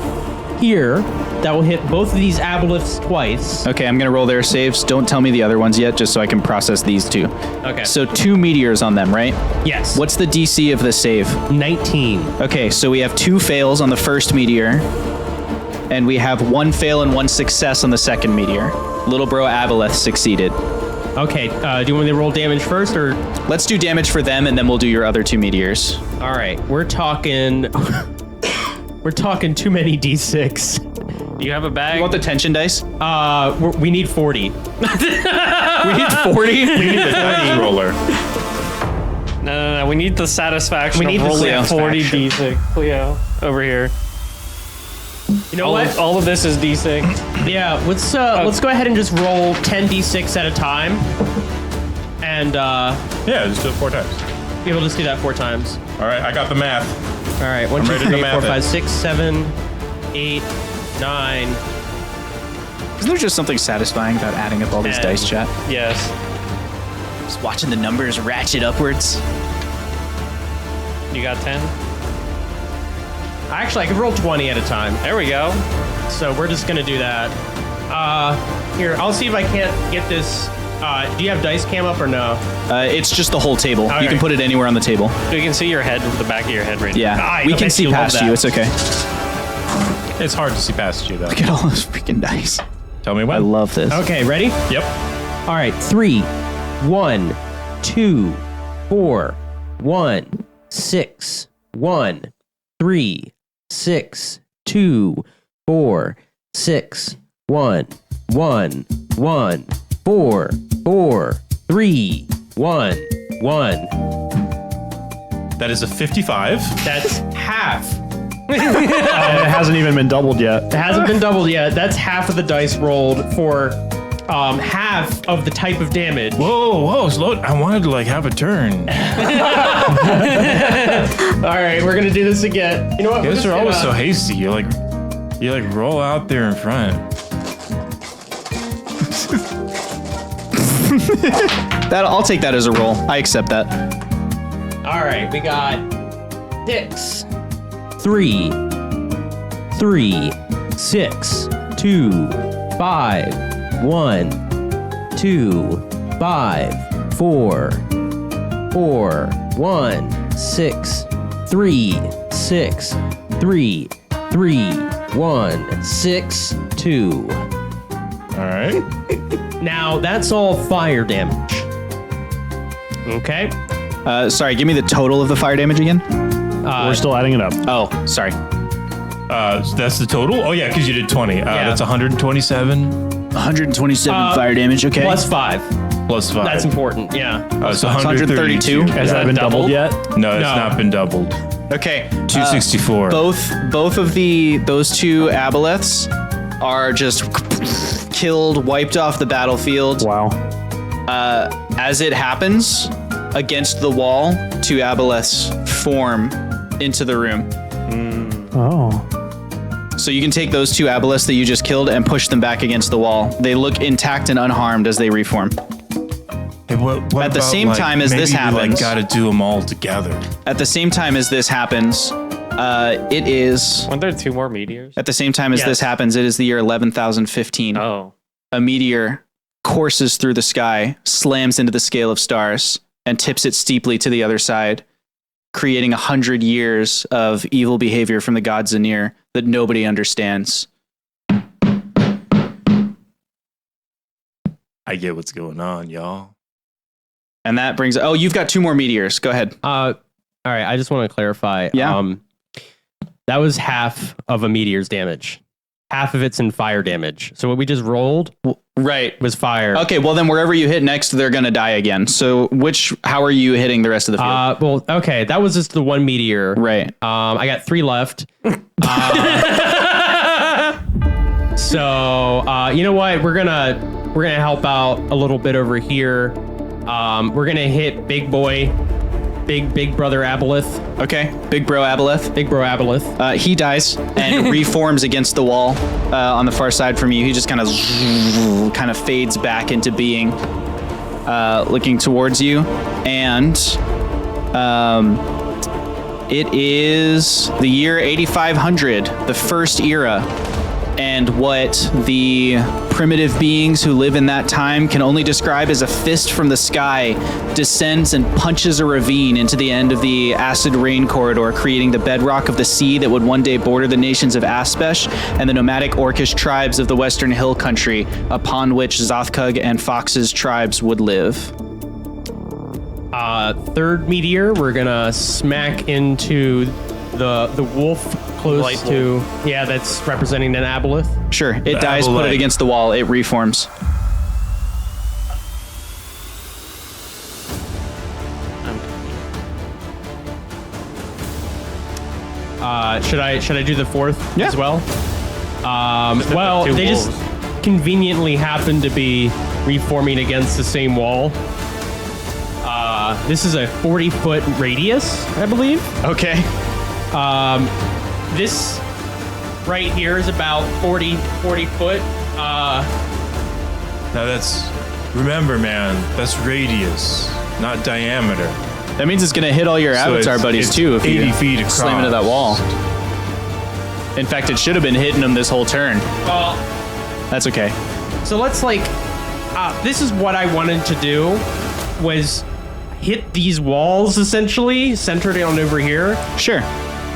here. That will hit both of these aboleths twice.
Okay, I'm gonna roll their saves. Don't tell me the other ones yet, just so I can process these 2.
Okay.
So 2 meteors on them, right?
Yes.
What's the DC of the save?
19.
Okay, so we have 2 fails on the first meteor, and we have 1 fail and 1 success on the second meteor. Little Bro Aboleth succeeded.
Okay, do you want me to roll damage first, or?
Let's do damage for them, and then we'll do your other 2 meteors.
All right, we're talking... we're talking too many D6.
You have a bag?
You want the tension dice?
We need 40.
We need 40?
We need the dice roller.
No. We need the satisfaction
We need
of
the
rolling 40
satisfaction.
D6. Cleo, over here.
You know what?
All of this is D6.
Yeah, let's go ahead and just roll 10 D6 at a time. And
Yeah, just do it 4 times.
we'll just do that 4 times.
All right, I got the math.
All right, 1,
I'm
2,
ready to
3,
math
4,
it.
5, 6, 7, 8, 9.
Isn't there just something satisfying about adding up all these
And-
dice, chat?
Yes.
Just watching the numbers ratchet upwards.
You got 10?
Actually, I could roll 20 at a time.
There we go.
So we're just gonna do that. Here, I'll see if I can't get this. Do you have dice cam up or no?
It's just the whole table.
Okay.
You can put it anywhere on the table.
We can see your head, the back of your head right
Yeah,
Ah,
we
I
can
bet
see
you love
past
that.
you. It's okay.
It's hard to see past you, though.
Look at all those freaking dice.
Tell me
I
when.
love this.
Okay, ready?
Yep.
All right, 3, 1, 2, 4, 1, 6, 1, 3, 6, 2, 4, 6, 1, 1, 1, 4, 4, 3, 1, 1.
That is a 55.
That's half.
It hasn't even been doubled yet.
It hasn't been doubled yet. That's half of the dice rolled for half of the type of damage.
Whoa, slow. I wanted to have a turn.
All right, we're gonna do this again. You know what?
You
we're
guys
just
are always
gonna-
so hasty. You roll out there in front.
I'll take that as a roll. I accept that.
All right, we got 6, 3, 3, 6, 2, 5, 1, 2, 5, 4, 4, 1, 6, 3, 6, 3, 3, 1, 6, 2.
All right.
Now, that's all fire damage. Okay?
Sorry, give me the total of the fire damage again.
We're still adding it up.
Oh, sorry.
That's the total? Oh, yeah, because you did 20. That's 127
127 fire damage. Okay.
Plus 5.
plus 5.
That's important. Yeah.
So
132.
132.
Has that been doubled yet?
No, it's not been doubled.
Okay.
264.
Both of those two aboleths are just killed, wiped off the battlefield.
Wow.
As it happens, against the wall, two aboleths form into the room.
Oh.
So you can take those two aboleths that you just killed and push them back against the wall. They look intact and unharmed as they reform.
Hey, what
At the
about,
same time as
maybe
this
we,
happens-
gotta do them all together.
At the same time as this happens, it is...
Weren't there 2 more meteors?
At the same time as
Yes.
this happens, it is the year 11,015.
Oh.
A meteor courses through the sky, slams into the scale of stars, and tips it steeply to the other side, creating 100 years of evil behavior from the god Zanir that nobody understands.
I get what's going on, y'all.
And that brings... Oh, you've got 2 more meteors. Go ahead.
All right. I just want to clarify.
Yeah.
That was half of a meteor's damage. Half of it's in fire damage. So what we just rolled
Right.
was fire.
Okay, well then wherever you hit next, they're going to die again. So how are you hitting the rest of the field?
Well, okay. That was just the one meteor.
Right.
I got 3 left. So you know what? We're gonna help out a little bit over here. We're gonna hit big boy, big brother Aboleth.
Okay, big bro Aboleth.
Big bro Aboleth.
He dies and reforms against the wall on the far side from you. He just kind of fades back into being, looking towards you. And it is the year 8500, the first era. And what the primitive beings who live in that time can only describe as a fist from the sky descends and punches a ravine into the end of the acid rain corridor, creating the bedrock of the sea that would one day border the nations of Aspesh and the nomadic Orcish tribes of the Western Hill Country, upon which Zothkug and Fox's tribes would live.
Third meteor, we're gonna smack into the wolf close to that's representing an Aboleth.
Sure, it dies, put it against the wall, it reforms.
Should I do the fourth as well? Well,
two
they
wolves.
just conveniently happen to be reforming against the same wall. This is a 40-foot radius, I believe.
Okay.
This right here is about 40 foot.
Now remember, man, that's radius, not diameter.
That means it's going to hit all your
So
Avatar
it's-
buddies
it's
too if
80
you
feet across.
slam into that wall. In fact, it should have been hitting them this whole turn.
Well,
That's okay.
so let's this is what I wanted to do was hit these walls essentially, centered on over here.
Sure.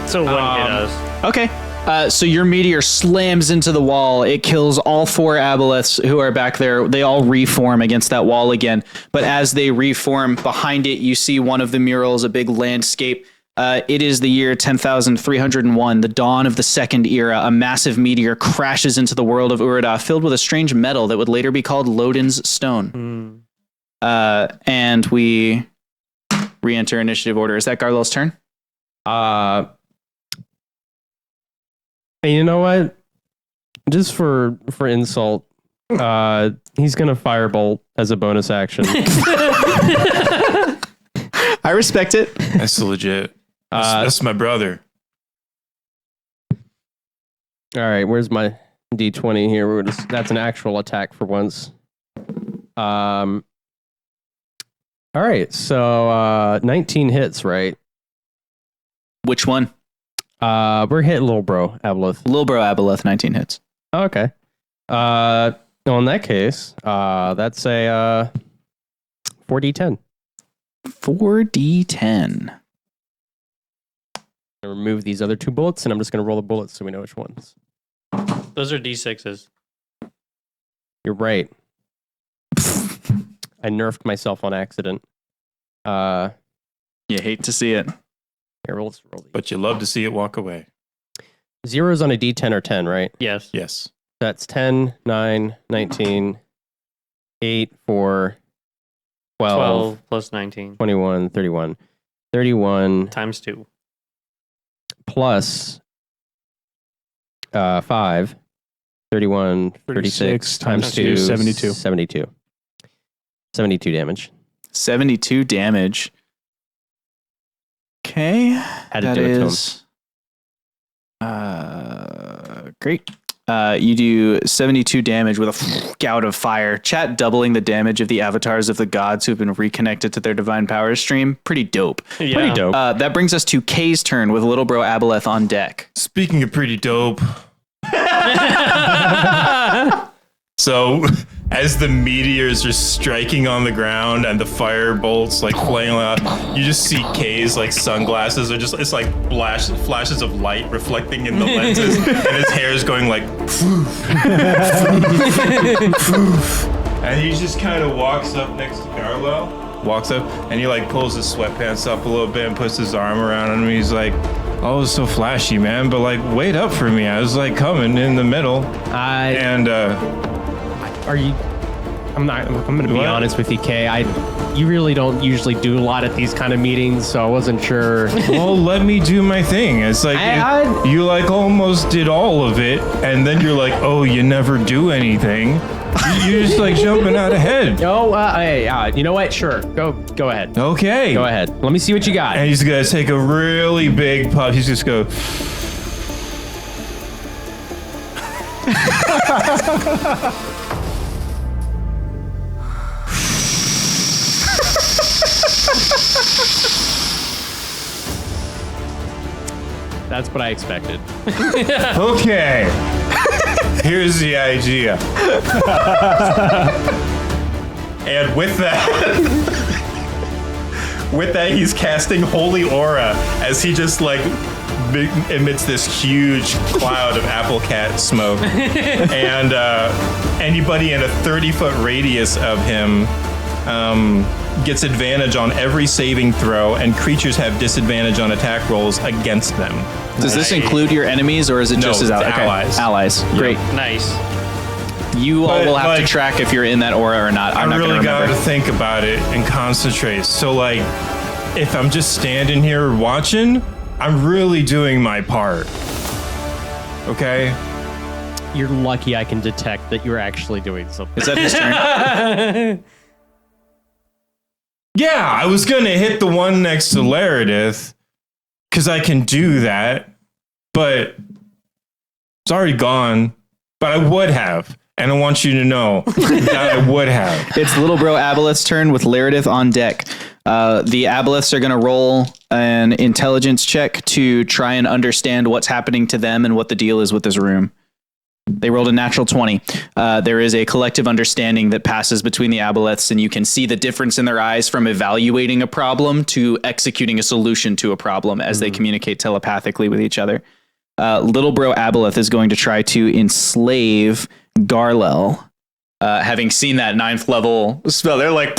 So it wouldn't hit us.
Okay. So your meteor slams into the wall. It kills all 4 aboleths who are back there. They all reform against that wall again. But as they reform, behind it, you see one of the murals, a big landscape. It is the year 10,301, the dawn of the second era. A massive meteor crashes into the world of Urada, filled with a strange metal that would later be called Lodin's Stone. And we re-enter initiative order. Is that Garlel's turn?
And you know what? Just for insult, he's gonna firebolt as a bonus action.
I respect it.
That's legit. That's my brother.
All right, where's my D20 here? That's an actual attack for once. All right, so 19 hits, right?
Which one?
We're hitting little bro Aboleth.
Lil Bro Aboleth, 19 hits.
Okay. Well, in that case, that's a 4d10.
4d10.
I remove these other 2 bullets, and I'm just gonna roll the bullets so we know which ones.
Those are D6s.
You're right. I nerfed myself on accident.
You hate to see it.
Here, let's roll these.
But you love to see it walk away.
Zeros on a D10 or 10, right?
Yes.
Yes.
That's 10, 9, 19, 8, 4, 12,
12 plus 19
21, 31. 31
times 2.
plus 5, 31, 36 times 2,
72.
72. 72 damage.
72 damage. Okay.
Had to
That
do it to him.
is great. You do 72 damage with a gout of fire. Chat doubling the damage of the avatars of the gods who have been reconnected to their divine power stream. Pretty dope.
Yeah.
Pretty dope.
That brings us to Kay's turn with Little Bro Aboleth on deck.
Speaking of pretty dope. So, as the meteors are striking on the ground and the fire bolts like flailing out, you just see Kay's like sunglasses are just, it's like flashes of light reflecting in the lenses, and his hair is going like, poof, poof. And he just kind of walks up next to Garlo, walks up, and he like pulls his sweatpants up a little bit and puts his arm around him. He's like, oh, it was so flashy, man, but like, wait up for me. I was like coming in the middle. And,
I'm gonna be
What?
honest with you, Kay. You really don't usually do a lot at these kind of meetings, so I wasn't sure.
well, let me do my thing. It's like you like almost did all of it, and then you're like, oh, you never do anything. You're just like jumping out ahead.
Oh, hey, you know what? Sure, go ahead.
Okay.
Go ahead. Let me see what you got.
And he's gonna take a really big puff. He's just go.
That's what I expected.
Okay. Here's the idea. And with that, he's casting Holy Aura as he just like emits this huge cloud of apple cat smoke. And anybody in a 30-foot radius of him gets advantage on every saving throw, and creatures have disadvantage on attack rolls against them.
Does this include your enemies, or is it
No,
just as
it's
okay.
allies.
Allies. Great.
Nice.
You all
But,
will have to
like,
track if you're in that aura or not. I'm
I
not
really
going to
got
remember.
to think about it and concentrate. So, like, if I'm just standing here watching, I'm really doing my part. Okay?
You're lucky I can detect that you're actually doing something.
Is that his turn?
Yeah, I was going to hit the one next to Laredith because I can do that, but it's already gone. But I would have. And I want you to know that I would have.
It's Little Bro Aboleth's turn with Laredith on deck. The Aboleths are going to roll an intelligence check to try and understand what's happening to them and what the deal is with this room. They rolled a natural 20. There is a collective understanding that passes between the Aboleths, and you can see the difference in their eyes from evaluating a problem to executing a solution to a problem as they communicate telepathically with each other. Little Bro Aboleth is going to try to enslave Garlel. Having seen that 9th level spell, they're like,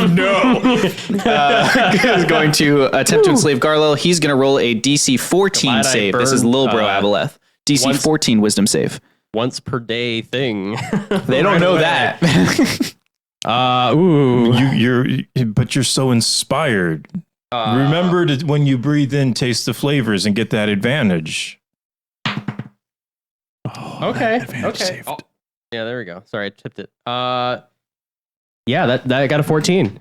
no. Is going to attempt to enslave Garlel. He's going to roll a DC 14
Glad I
save. This is
burned,
Little Bro Aboleth. DC
once-
14 wisdom save.
Once per day thing.
They don't know that.
But you're so inspired. Remember to, when you breathe in, taste the flavors and get that advantage.
Okay. Okay. Oh, yeah, there we go. Sorry, I tipped it. Yeah, that got a 14.
You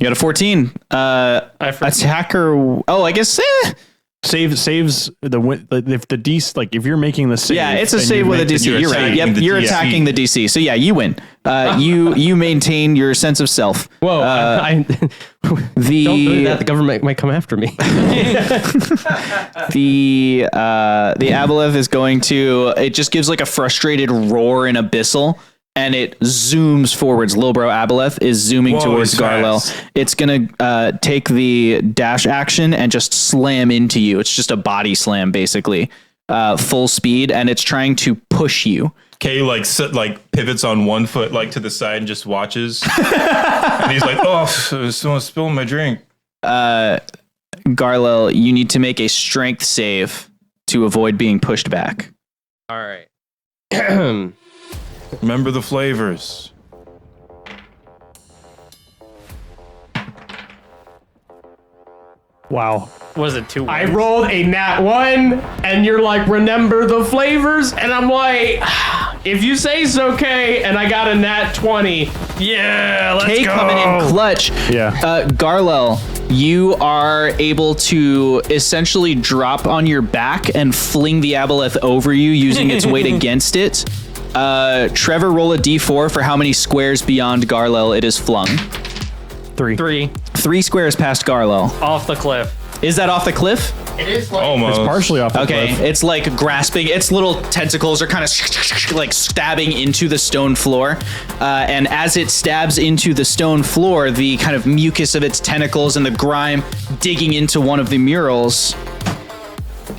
got a 14. Attacker. Oh, I guess.
Saves if the DC, like if you're making the save.
Yeah, it's a
and
save
you
with a
make the-
DC. You're right. Yep, you're attacking the DC. So yeah, you win. You maintain your sense of self.
Whoa. I don't do that. The government might come after me.
The Aboleth is going to. It just gives like a frustrated roar in Abyssal, and it zooms forwards. Lil Bro Aboleth is zooming towards
he's
Garlel.
fast.
It's gonna take the dash action and just slam into you. It's just a body slam, basically, full speed, and it's trying to push you.
Kay like pivots on one foot like to the side and just watches. And he's like, "Oh, someone's spilling my drink."
Garlel, you need to make a strength save to avoid being pushed back.
All right.
Remember the flavors.
Wow.
Was it 2
I
wins?
rolled a nat 1, and you're like, remember the flavors? And I'm like, if you say so, Kay, and I got a nat 20. Yeah, let's
Kay
go.
coming in clutch.
Yeah.
Garlel, you are able to essentially drop on your back and fling the aboleth over you using its weight against it. Trevor, roll a d4 for how many squares beyond Garlel it is flung.
3.
3
3 squares past Garlel.
off the cliff.
Is that off the cliff?
It is like
Almost.
It's partially off the
Okay,
cliff.
it's like grasping. Its little tentacles are kind of like stabbing into the stone floor. And as it stabs into the stone floor, the kind of mucus of its tentacles and the grime digging into one of the murals.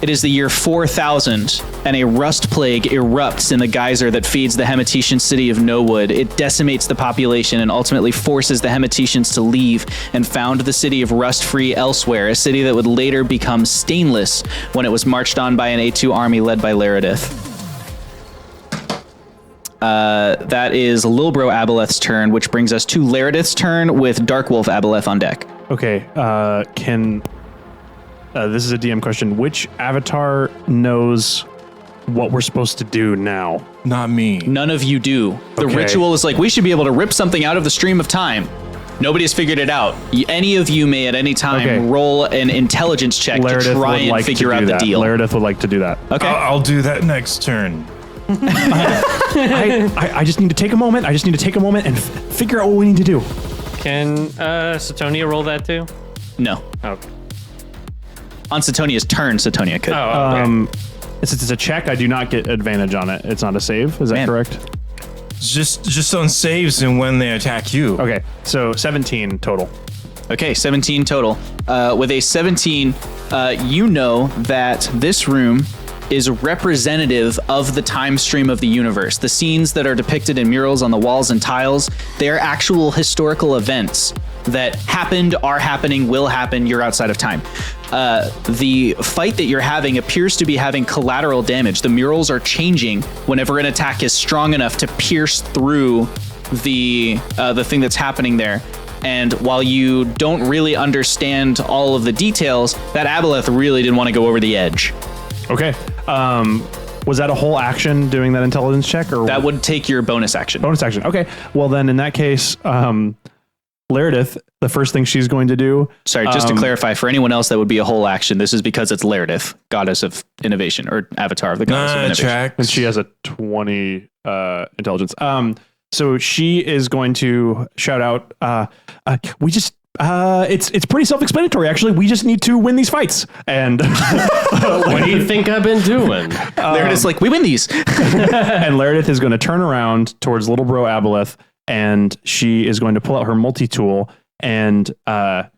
It is the year 4000, and a rust plague erupts in the geyser that feeds the Hemetetian city of Nowood. It decimates the population and ultimately forces the Hemetetians to leave and found the city of Rust-Free elsewhere, a city that would later become stainless when it was marched on by an A2 army led by Laredith. That is Lilbro Aboleth's turn, which brings us to Laredith's turn with Darkwolf Aboleth on deck.
Okay. This is a DM question. Which avatar knows what we're supposed to do now?
Not me.
None of you do. The
Okay.
ritual is like, we should be able to rip something out of the stream of time. Nobody has figured it out. Any of you may at any time
Okay.
roll an intelligence check to try and figure out the deal.
Laredith would like to do that.
Okay.
I'll do that next turn.
I just need to take a moment. I just need to take a moment and figure out what we need to do.
Can Satonia roll that too?
No.
Oh.
On Satonia's turn, Satonia could.
Oh, okay.
Since it's a check, I do not get advantage on it. It's not a save. Is that
Man.
correct?
Just on saves and when they attack you.
Okay. So 17 total.
Okay, 17 total. With a 17, you know that this room is representative of the time stream of the universe. The scenes that are depicted in murals on the walls and tiles, they are actual historical events that happened, are happening, will happen. You're outside of time. The fight that you're having appears to be having collateral damage. The murals are changing whenever an attack is strong enough to pierce through the thing that's happening there. And while you don't really understand all of the details, that aboleth really didn't want to go over the edge.
Okay. Was that a whole action doing that intelligence check, or
That would take your bonus action.
bonus action? Okay. Well, then in that case, Laredith, the first thing she's going to do.
Sorry, just to clarify, for anyone else, that would be a whole action. This is because it's Laredith, goddess of innovation, or avatar of the goddess of innovation.
Check.
And she has a 20 intelligence. So she is going to shout out, it's pretty self-explanatory, actually. We just need to win these fights. And
What do you think I've been doing?
Laredith's like, we win these.
and Laredith is going to turn around towards Little Bro Aboleth, and she is going to pull out her multi-tool, and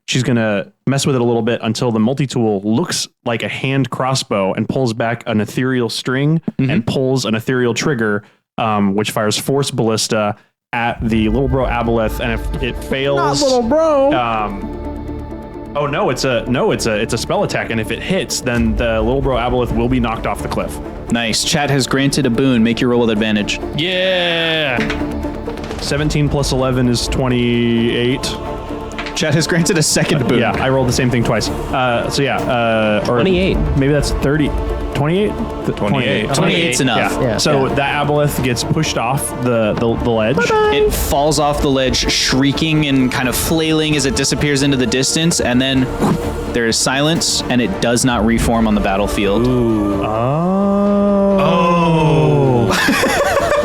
she's going to mess with it a little bit until the multi-tool looks like a hand crossbow and pulls back an ethereal string and pulls an ethereal trigger, which fires force ballista at the Little Bro Aboleth, and if it fails, not Little Bro. Oh no, it's a spell attack, and if it hits, then the Little Bro Aboleth will be knocked off the cliff.
Nice. Chat has granted a boon. Make your roll with advantage.
Yeah.
17 plus 11 is 28.
Chat has granted a second boon.
Yeah, I rolled the same thing twice. Or
28.
Maybe that's 30. 28?
28.
28's enough.
Yeah.
So that aboleth gets pushed off the ledge.
It falls off the ledge, shrieking and kind of flailing as it disappears into the distance, and then there is silence, and it does not reform on the battlefield.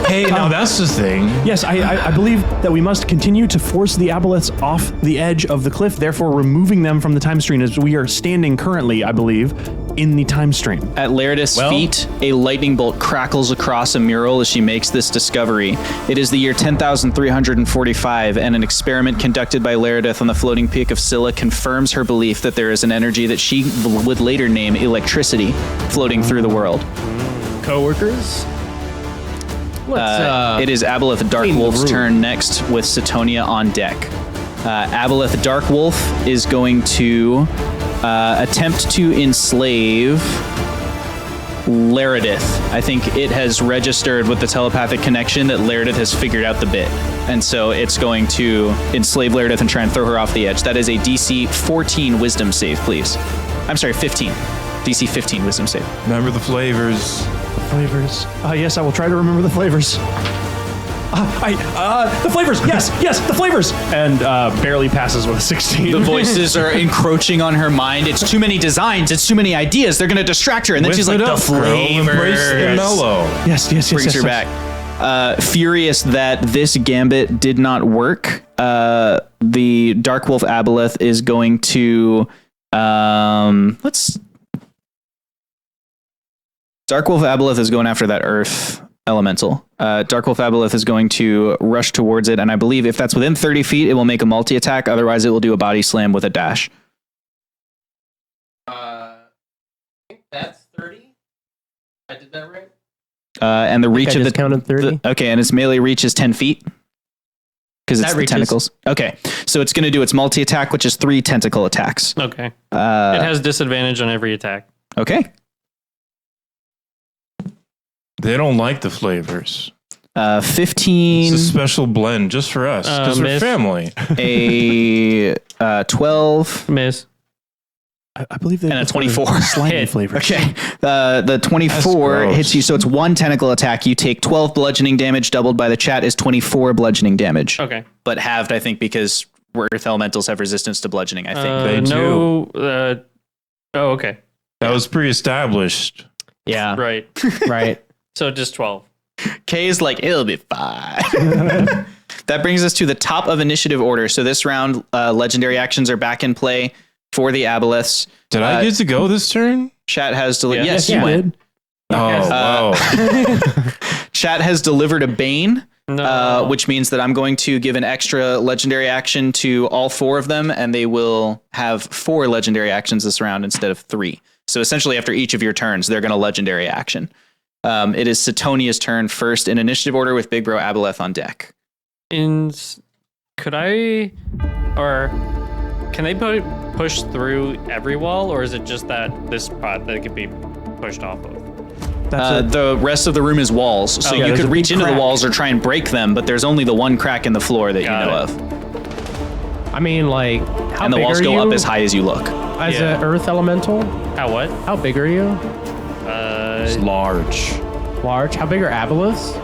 Hey, now that's the thing.
Yes, I believe that we must continue to force the aboleths off the edge of the cliff, therefore removing them from the time stream as we are standing currently, I believe, in the time stream.
At Laredith's feet, a lightning bolt crackles across a mural as she makes this discovery. It is the year 10,345, and an experiment conducted by Laredith on the floating peak of Scylla confirms her belief that there is an energy that she would later name electricity floating through the world.
Coworkers? Let's,
It is Aboleth
clean the
Darkwolf's
room.
turn next with Satonia on deck. Aboleth Darkwolf is going to attempt to enslave Laredith. I think it has registered with the telepathic connection that Laredith has figured out the bit. And so it's going to enslave Laredith and try and throw her off the edge. That is a DC 14 wisdom save, please. I'm sorry, 15. DC 15 wisdom save.
Remember the flavors.
Flavors. Yes, I will try to remember the flavors. The flavors. Yes, the flavors. And barely passes with a 16.
The voices are encroaching on her mind. It's too many designs. It's too many ideas. They're going to distract her. And then
Whip
she's like,
it
the
up, girl. Embrace the
flavors.
mellow.
Yes.
Brings her back. Furious that this gambit did not work, the Darkwolf Aboleth is going to Darkwolf Aboleth is going after that Earth Elemental. Darkwolf Aboleth is going to rush towards it, and I believe if that's within 30 feet, it will make a multi-attack. Otherwise, it will do a body slam with a dash.
I think that's 30. I did that right?
And the reach
I
of
just counted 30.
Okay, and its melee reach is 10 feet. Because it's
That
the
reaches.
tentacles. Okay, so it's going to do its multi-attack, which is 3 tentacle attacks.
Okay. It has disadvantage on every attack.
Okay.
They don't like the flavors.
15,
It's a special blend just for us because we're
miss.
family.
a 12,
Miss.
I believe they
and a
prefer
24.
slimy
Hit.
flavors.
Okay. The 24
gross.
hits you, so it's 1 tentacle attack. You take 12 bludgeoning damage, doubled by the chat is 24 bludgeoning damage.
Okay.
But halved, I think, because Earth Elementals have resistance to bludgeoning, I think.
They
no. Oh, okay.
That was pre-established.
Yeah.
Right.
Right.
So just 12.
K is like, it'll be fine. That brings us to the top of initiative order. So this round, legendary actions are back in play for the Aboleths.
Did I get to go this turn?
Chat has
Yeah.
yes,
You
you went.
did.
Oh, wow.
Chat has delivered a Bane,
No.
which means that I'm going to give an extra legendary action to all 4 of them, and they will have 4 legendary actions this round instead of 3. So essentially, after each of your turns, they're going to legendary action. It is Setonia's turn first in initiative order with Big Bro Aboleth on deck.
Could I, or can they push through every wall, or is it just this spot that it could be pushed off of?
That's
The rest of the room is walls, so
yeah,
you
there's
could
a
reach
big
into the
crack.
walls or try and break them, but there's only the one crack in the floor that
Got
you know
it.
of.
I mean, like, how
And the
big
walls
are
go
you
up as high as you look.
as
Yeah.
an Earth Elemental?
How what?
How big are you?
It's large.
Large? How big are Aboleths?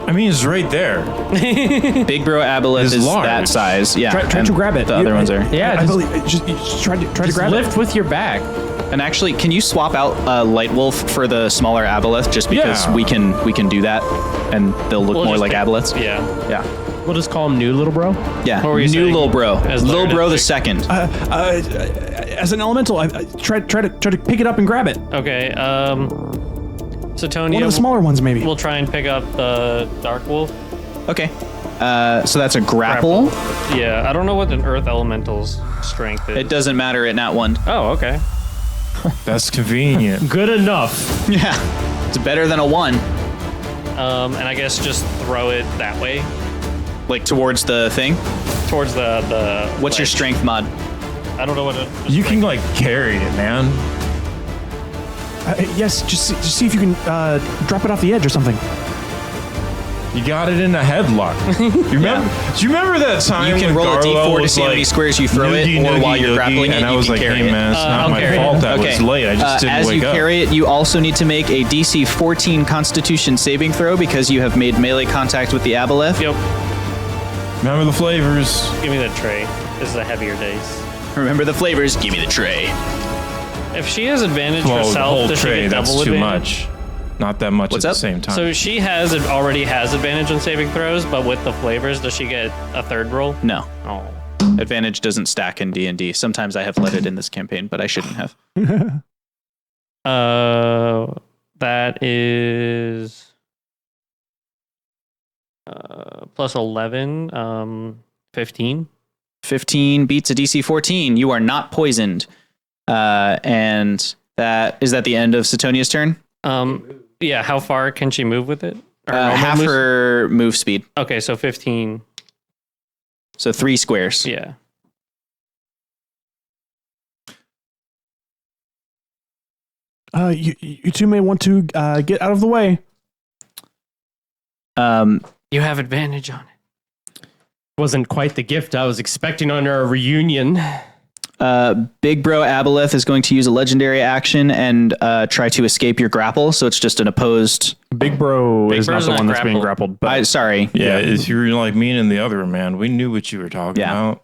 I mean, it's right there.
Big Bro Aboleth
Is
is
large.
that size. Yeah.
Try
and
to grab it.
The other ones are.
Yeah,
I
just,
believe. Just try to grab
lift with your back.
And actually, can you swap out Light Wolf for the smaller Aboleth just because
Yeah.
we can do that and they'll look
We'll
more
just
like
pick-
Aboleths?
Yeah.
Yeah.
We'll just call him New Little Bro.
Yeah.
What were you
New
saying?
Lil Bro.
As
Lil
Laredith
Bro the
picked-
second.
As an elemental, try to pick it up and grab it.
Okay. So Tony,
One of the smaller ones, maybe.
we'll try and pick up the Dark Wolf.
Okay. So that's a grapple.
Yeah, I don't know what an Earth Elemental's strength is.
It doesn't matter at nat 1.
Oh, okay.
That's convenient.
Good enough.
Yeah. It's better than a 1.
And I guess just throw it that way
Like towards the thing.
towards the.
What's your
ledge.
strength mod?
I don't know what.
You can like carry it, man.
Yes, just see if you can drop it off the edge or something.
You got it in a headlock. You remember? Do you remember that time
You can
when
roll a
Garlo
d4 to
was
see how
like,
many squares you throw it,
"Noogie,
or
noogie,
while you're
noogie,"
grappling it,
and I
you
was
can
like,
carry
"Hey
it.
man, it's not
I'll
my
carry
fault
it.
that was late. I just didn't
as
wake
you
up."
carry it, you also need to make a DC 14 Constitution saving throw because you have made melee contact with the Aboleth.
Yep.
Remember the flavors.
Give me the tray. This is a heavier dice.
Remember the flavors. Give me the tray.
If she has advantage
Well, the
herself,
whole
does she
tray.
get
That's
double
too
advantage?
much. Not that much
What's
at
up?
the same time.
So she already has advantage on saving throws, but with the flavors, does she get a third roll?
No,
Oh.
advantage doesn't stack in D&D. Sometimes I have let it in this campaign, but I shouldn't have.
That is plus 11, 15.
15 beats a DC 14. You are not poisoned. And that the end of Setonia's turn?
Yeah, how far can she move with it? Or normal
Half
moves?
her move speed.
Okay, so 15.
So 3 squares.
Yeah.
You two may want to get out of the way.
You have advantage on it.
Wasn't quite the gift I was expecting on our reunion.
Big Bro Aboleth is going to use a legendary action and try to escape your grapple. So it's just an opposed.
Big Bro is not
Bro's
the
not
one that's being
grappled.
grappled. But
Sorry.
Yeah, if you were like me and the other man, we knew what you were talking about.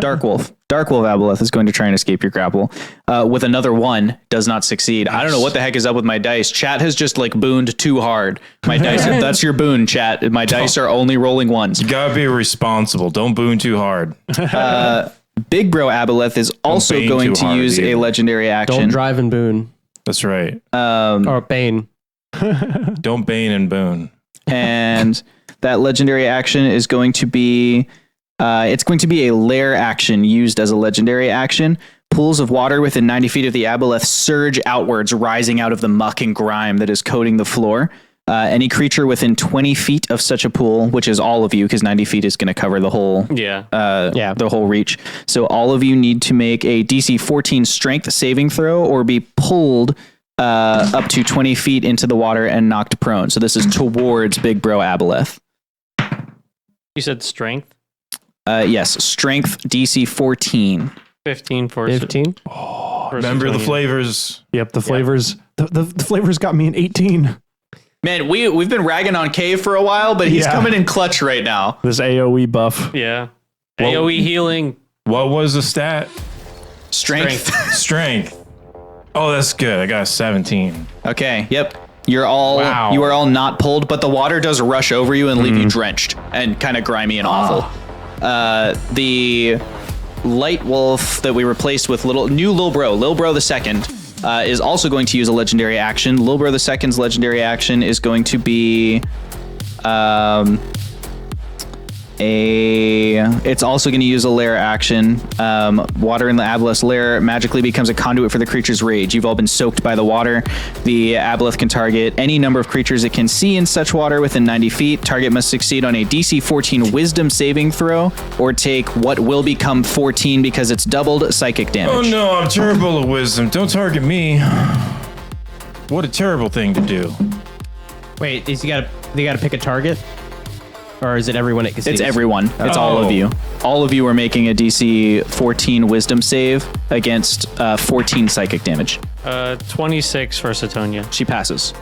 Dark Wolf. Dark Wolf Aboleth is going to try and escape your grapple. With another 1, does not succeed. I don't know what the heck is up with my dice. Chat has just like booned too hard. My dice, that's your boon, chat. My dice are only rolling 1s.
You gotta be responsible. Don't boon too hard.
Big Bro Aboleth is also
bane
going
too
to
hard
use
either.
a legendary action.
Don't drive and boon.
That's right.
Or Bane.
Don't bane and boon.
And that legendary action is going to be it's going to be a lair action used as a legendary action. Pools of water within 90 feet of the Aboleth surge outwards, rising out of the muck and grime that is coating the floor. Any creature within 20 feet of such a pool, which is all of you, because 90 feet is going to cover the whole the whole reach. So all of you need to make a DC 14 strength saving throw or be pulled up to 20 feet into the water and knocked prone. So this is towards Big Bro Aboleth.
You said strength?
Yes, strength DC 14.
15 for
15?
Remember the flavors.
Yep, the flavors. The flavors got me an 18.
Man, we've been ragging on Cave for a while, but he's
Yeah.
coming in clutch right now.
This AOE buff.
Yeah.
Well-
AoE healing.
What was the stat?
Strength.
Strength. Oh, that's good. I got a 17.
Okay, yep. You are all not pulled, but the water does rush over you and leave you drenched and kind of grimy and awful. The Light Wolf that we replaced with Lil Bro the Second, is also going to use a legendary action. Lil Bro the Second's legendary action is going to be it's also going to use a lair action. Water in the Aboleth's lair magically becomes a conduit for the creature's rage. You've all been soaked by the water. The Aboleth can target any number of creatures it can see in such water within 90 feet. Target must succeed on a DC 14 Wisdom saving throw or take what will become 14 because it's doubled psychic damage.
Oh no, I'm terrible at wisdom. Don't target me. What a terrible thing to do.
Wait, they gotta pick a target? Or is it everyone it can see?
It's everyone. It's all of you. All of you are making a DC 14 Wisdom save against 14 psychic damage.
26 for Satonia.
She passes.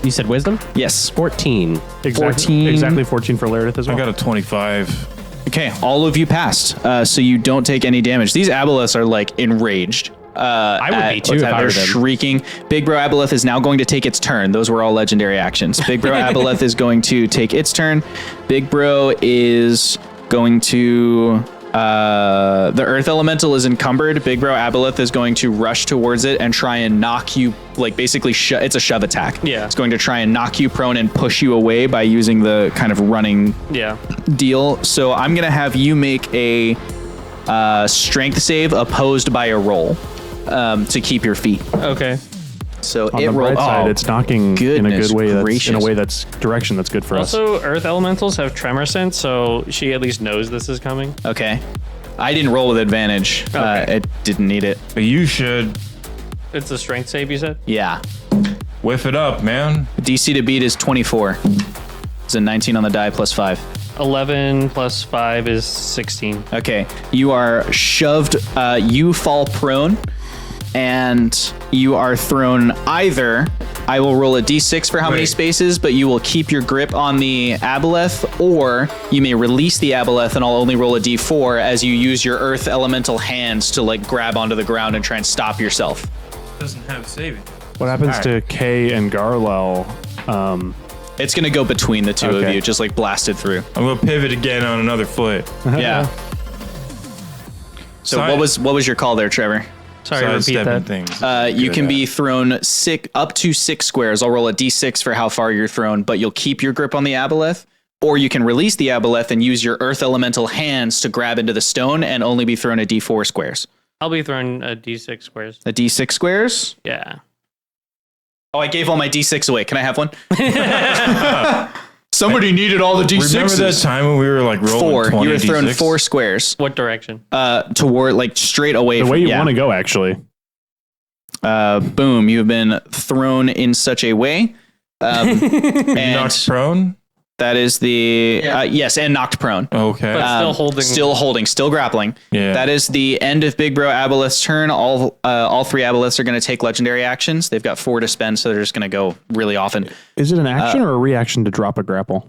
You said wisdom?
Yes.
14.
Exactly 14 for Laredith as
I
well.
got a 25.
Okay, all of you passed, so you don't take any damage. These Aboleths are like enraged.
I would be too if I
They're
were them.
shrieking. Big Bro Aboleth is now going to take its turn. Those were all legendary actions. Big Bro Aboleth is going to take its turn. Big Bro is going to... the Earth Elemental is encumbered. Big Bro Aboleth is going to rush towards it and try and knock you, like basically, it's a shove attack.
Yeah.
It's going to try and knock you prone and push you away by using the kind of running deal. So I'm going to have you make a strength save opposed by a roll to keep your feet.
Okay.
So
On
it
the
rolled.
bright side, it's knocking in a
goodness
good way. That's in a
gracious.
way that's direction that's good for us.
Also, Earth Elementals have tremor sense, so she at least knows this is coming.
Okay. I didn't roll with advantage.
Okay.
It didn't need it.
But you should
It's a strength save, you said?
Yeah.
whiff it up, man.
DC to beat is 24. It's a 19 on the die plus 5.
11 plus 5 is 16.
Okay. You are shoved. You fall prone. And you are thrown either. I will roll a d6 for how many
Wait.
spaces, but you will keep your grip on the Aboleth, or you may release the Aboleth and I'll only roll a d4 as you use your Earth Elemental hands to like grab onto the ground and try and stop yourself.
Doesn't have saving.
What happens to Kay and Garlel?
It's going to go between the two of
Okay.
you, just like blasted through.
I'm gonna pivot again on another foot.
Yeah. So
Side-
what was your call there, Trevor?
Sorry, repeat
Sidestepping
that.
things.
You can be thrown up to 6 squares. I'll roll a d6 for how far you're thrown, but you'll keep your grip on the Aboleth, or you can release the Aboleth and use your Earth Elemental hands to grab into the stone and only be thrown a d4 squares.
I'll be throwing a d6 squares.
A d6 squares?
Yeah.
Oh, I gave all my d6 away. Can I have one? Somebody needed all the d6s.
Remember that time when we were like rolling
4.
20
You were thrown
D6?
4 squares
What direction?
toward like straight away
The
from
way you
yeah.
want to go, actually.
Boom! You have been thrown in such a way.
Knocked
And
prone.
that is the yes, and knocked prone.
Okay.
But still holding.
Still grappling.
Yeah.
That is the end of Big Bro Aboleth's turn. All 3 Aboleths are going to take legendary actions. They've got 4 to spend, so they're just going to go really often.
Is it an action or a reaction to drop a grapple?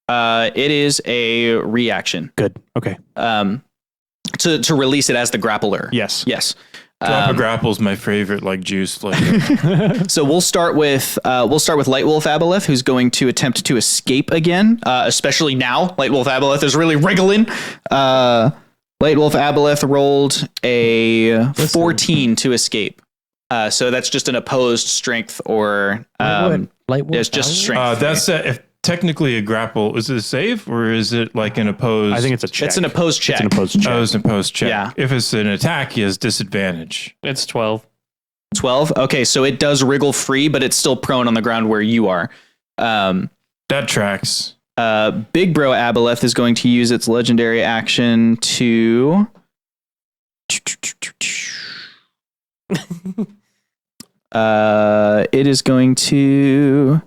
It is a reaction
Good. Okay.
to release it as the grappler.
Yes.
Yes.
Drop a grapple is my favorite like juice flavor.
So we'll start with Light Wolf Aboleth, who's going to attempt to escape again. Especially now, Light Wolf Aboleth is really wriggling. Light Wolf Aboleth rolled a 14 to escape. So that's just an opposed strength or it's just strength.
That's if technically a grapple. Is it a save or is it like an opposed?
I think it's a check.
It's an opposed check.
It's an opposed check.
Oh, it's an opposed check.
Yeah.
If it's an attack, he has disadvantage.
It's 12.
12. Okay, so it does wriggle free, but it's still prone on the ground where you are.
That tracks.
Big Bro Aboleth is going to use its legendary action to. It is going to.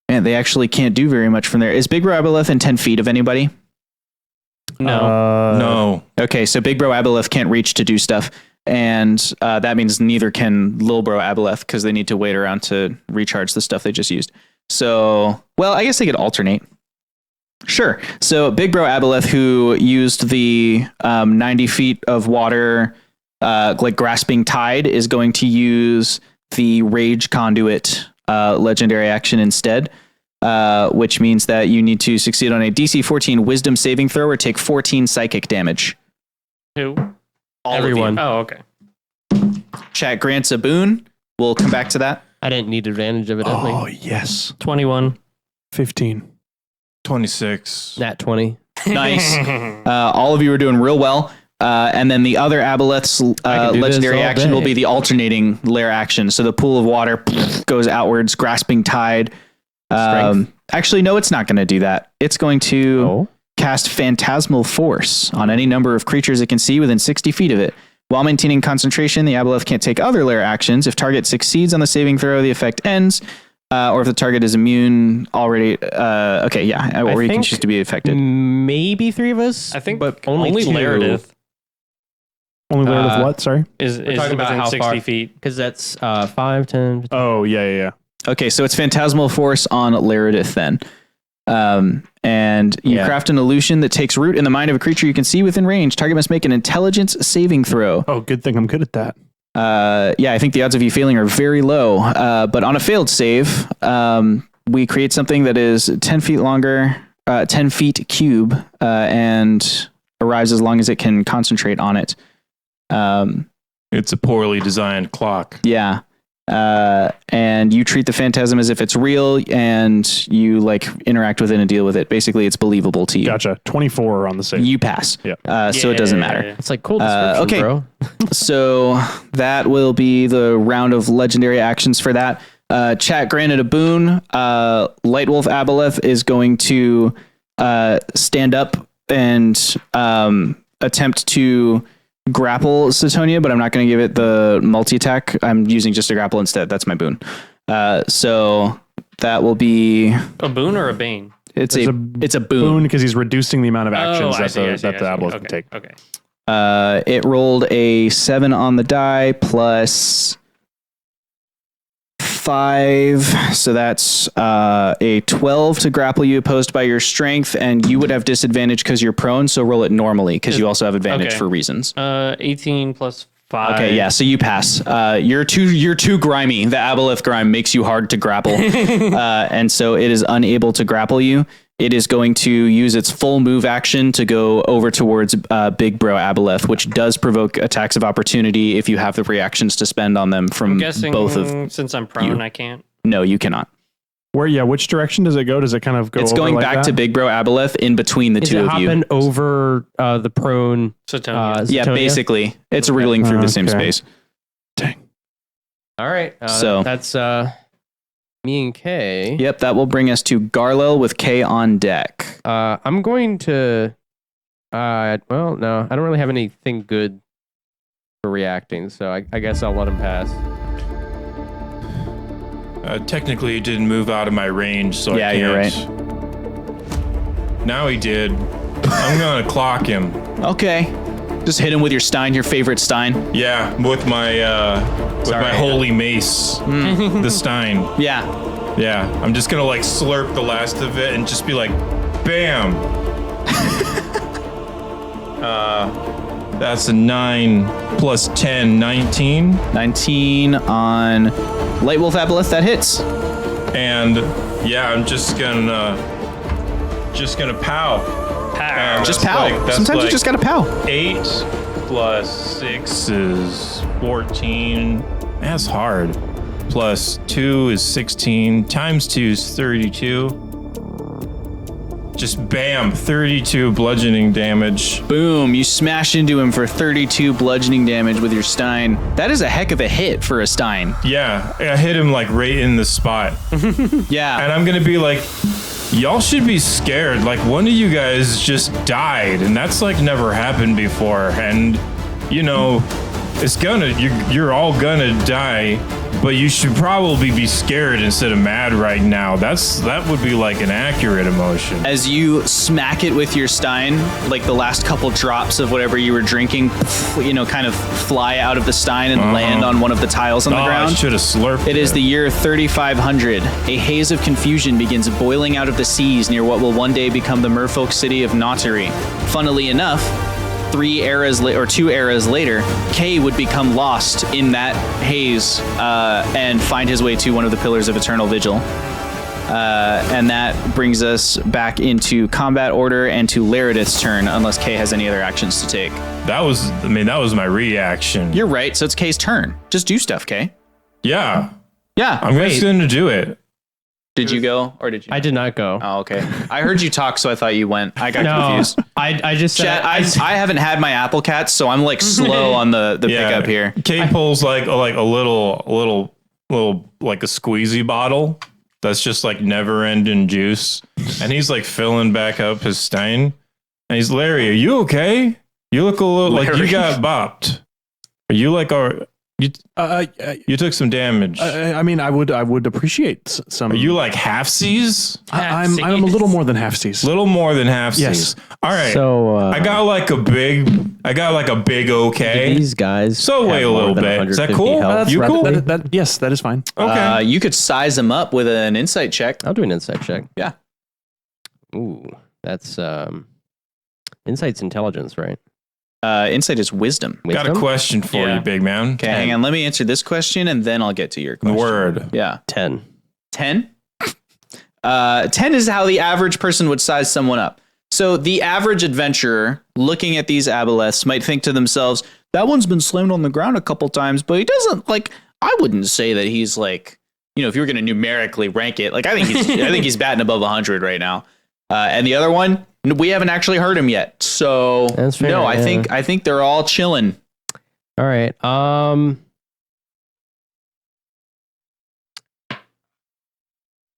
Man, they actually can't do very much from there. Is Big Bro Aboleth in 10 feet of anybody?
No.
No.
Okay, so Big Bro Aboleth can't reach to do stuff. And that means neither can Lil Bro Aboleth because they need to wait around to recharge the stuff they just used. So, well, I guess they could alternate. Sure. So Big Bro Aboleth, who used the 90 feet of water, like grasping tide, is going to use the Rage Conduit legendary action instead, which means that you need to succeed on a DC 14 Wisdom saving throw or take 14 psychic damage.
Who?
All of
Everyone.
you.
Oh, okay.
Chat grants a boon. We'll come back to that.
I didn't need advantage evidently.
Oh, yes.
21.
15.
26.
Nat 20.
Nice. All of you are doing real well. And then the other Aboleth's
I can do
legendary
this all
action will
day.
be the alternating lair action. So the pool of water goes outwards, grasping tide. Actually, no, it's not going to do that. It's going to cast Phantasmal Force on any number of creatures it can see within 60 feet of it. While maintaining concentration, the Aboleth can't take other lair actions. If target succeeds on the saving throw, the effect ends. Or if the target is immune already. Or you can
think
choose to be affected.
Maybe 3 of us.
I think
but
only
two.
Laredith
Only layered of what? Sorry?
is
talking about
within
how
60
far.
feet.
Because that's 5, 10, 15.
Oh, yeah.
Okay, so it's Phantasmal Force on Laredith then. And you craft an illusion that takes root in the mind of a creature you can see within range. Target must make an intelligence saving throw.
Oh, good thing I'm good at that.
I think the odds of you failing are very low. But on a failed save, we create something that is 10 feet longer, 10 feet cube, and arrives as long as it can concentrate on it.
It's a poorly designed clock.
Yeah. And you treat the phantasm as if it's real and you like interact with it and deal with it. Basically, it's believable to you.
Gotcha. 24 on the save.
You pass.
Yeah.
So it doesn't matter.
It's like cool description,
okay.
bro.
So that will be the round of legendary actions for that. Chat granted a boon. Light Wolf Aboleth is going to stand up and attempt to grapple Satonia, but I'm not going to give it the multi-attack. I'm using just a grapple instead. That's my boon. So that will be
A boon or a bane?
it's a boon.
Boon because he's reducing the amount of actions
I see.
that the Aboleth can take.
Okay.
It rolled a 7 on the die plus 5, so that's a 12 to grapple you opposed by your strength, and you would have disadvantage because you're prone, so roll it normally because you also have advantage
okay.
for reasons.
18 plus 5.
Okay, yeah, so you pass. You're too grimy. The Aboleth grime makes you hard to grapple, and so it is unable to grapple you. It is going to use its full move action to go over towards Big Bro Aboleth, which does provoke attacks of opportunity if you have the reactions to spend on them from
I'm guessing
both of.
since I'm prone,
you.
I can't.
No, you cannot.
Which direction does it go? Does it kind of go
It's
over
going
like
back
that?
to Big Bro Aboleth in between the
Is
two
it
of you.
hopping over the prone?
Satonia.
Yeah,
Satonia?
basically. It's wriggling through the same
Okay.
space.
All right.
So-
that's me and Kay.
Yep, that will bring us to Garlel with K on deck.
I'm going to. Well, no, I don't really have anything good for reacting, so I guess I'll let him pass.
Technically, he didn't move out of my range, so
Yeah,
I can't.
you're right.
Now he did. I'm gonna clock him.
Okay. Just hit him with your Stein, your favorite Stein.
Yeah, with my holy mace, the Stein.
Yeah.
Yeah, I'm just gonna like slurp the last of it and just be like, bam. That's a 9 plus 10, 19.
19 on Light Wolf Aboleth, that hits.
And yeah, I'm just gonna pow.
Pow.
Just
That's
pow.
like- that's
Sometimes you
like-
just gotta pow.
8 plus 6 is 14. That's hard. Plus 2 is 16. Times 2 is 32. Just bam, 32 bludgeoning damage.
Boom, you smash into him for 32 bludgeoning damage with your Stein. That is a heck of a hit for a Stein.
Yeah, I hit him like right in the spot.
Yeah.
And I'm gonna be like, y'all should be scared. Like one of you guys just died, and that's like never happened before. And you know, it's you're all gonna die, but you should probably be scared instead of mad right now. That would be like an accurate emotion.
As you smack it with your Stein, like the last couple drops of whatever you were drinking, kind of fly out of the Stein and land on one of the tiles on the
I
ground.
should have slurped
It is the year 3500. A haze of confusion begins boiling out of the seas near what will one day become the merfolk city of Nauteri. Funnily enough, 2 eras later, Kay would become lost in that haze and find his way to one of the pillars of eternal vigil. And that brings us back into combat order and to Laredith's turn, unless Kay has any other actions to take.
That was my reaction.
You're right, so it's Kay's turn. Just do stuff, Kay.
Yeah,
Yeah.
I'm just gonna do it.
Did you go or did you?
I did not go.
Oh, okay. I heard you talk, so I thought you went. I got confused.
I just said
Chat, I haven't had my apple cats, so I'm like slow on the pickup here.
Kate pulls like a little like a squeezy bottle that's just like never ending juice, and he's like filling back up his Stein. And he's Larry, are you okay? You look a little like you got bopped. Are you like you took some damage?
I mean, I would appreciate some.
Are you like halfsies?
I'm a little more than halfsies.
Little more than halfsies.
Yes.
All right.
So
I got like a big okay.
These guys.
So
have
wait a
more
little
than
bit. Is that
150
cool?
health.
You cool?
Yes, that is fine.
Okay.
You could size them up with an insight check.
I'll do an insight check.
Yeah.
Ooh, that's insight's intelligence, right?
Insight is wisdom.
Got a
Wisdom?
question for you, big man.
Okay, hang on. Let me answer this question, and then I'll get to your
The
question.
word.
Yeah.
10.
10? 10 is how the average person would size someone up. So the average adventurer looking at these aboleths might think to themselves, that one's been slammed on the ground a couple times, but he doesn't I wouldn't say that he's like, if you were going to numerically rank it, I think he's batting above 100 right now. And the other one, we haven't actually heard him yet. So
That's fair,
no, I
yeah.
think they're all chilling.
All right.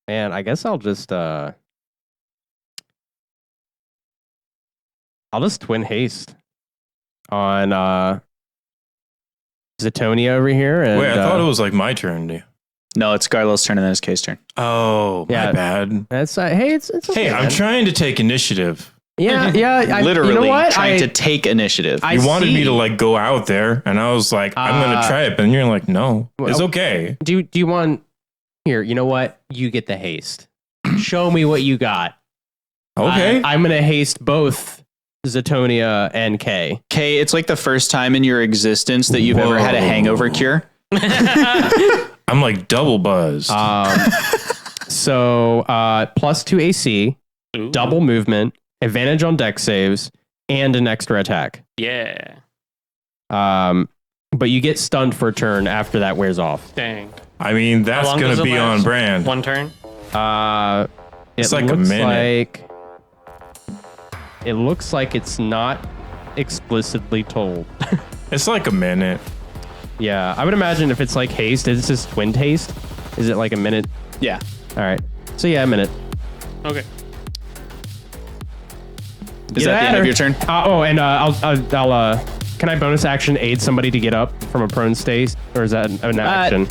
Man, I guess I'll just twin haste on Zetonia over here. And,
Wait, I thought it was like my turn. Dude.
No, it's Garlo's turn and then it's Kay's turn.
Oh, my
Yeah.
bad.
That's hey, it's okay.
Hey, I'm
man.
trying to take initiative.
Yeah.
Literally
you know what?
trying to take initiative.
I
You wanted me
see.
to go out there, and I was like, I'm gonna try it, but you're like, no, it's okay.
Do you want here? You know what? You get the haste. Show me what you got.
Okay.
I'm gonna haste both Zetonia and Kay.
Kay, it's like the first time in your existence that you've ever had a hangover cure.
I'm like double buzzed.
So plus 2 AC, double movement, advantage on dex saves, and an extra attack.
Yeah.
But you get stunned for a turn after that wears off.
Dang.
I mean,
How
that's
long
gonna
does it
be
last?
on brand.
One turn?
It's
It
like a
looks
minute.
It looks like it's not explicitly told.
It's like a minute.
Yeah, I would imagine if it's like haste, it's just twin haste. Is it like a minute?
Yeah.
All right. So yeah, a minute.
Okay.
Is that the end of your turn?
And I'll Can I bonus action aid somebody to get up from a prone state, or is that an action?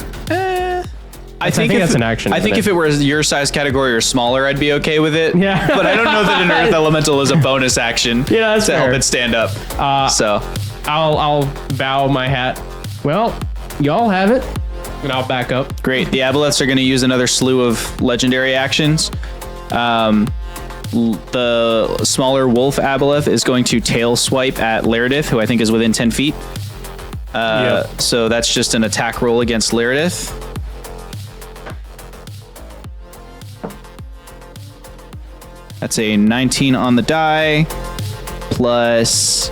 I think
that's an action.
I think if it were your size category or smaller, I'd be okay with it.
Yeah.
But I don't know that an Earth Elemental is a bonus action
Yeah, that's
to help
fair.
it stand up. So
I'll bow my hat. Well, y'all have it, and I'll back up.
great. The Aboleths are going to use another slew of legendary actions. The smaller Wolf Aboleth is going to tail swipe at Laredith, who I think is within 10 feet. So that's just an attack roll against Laredith. That's a 19 on the die, plus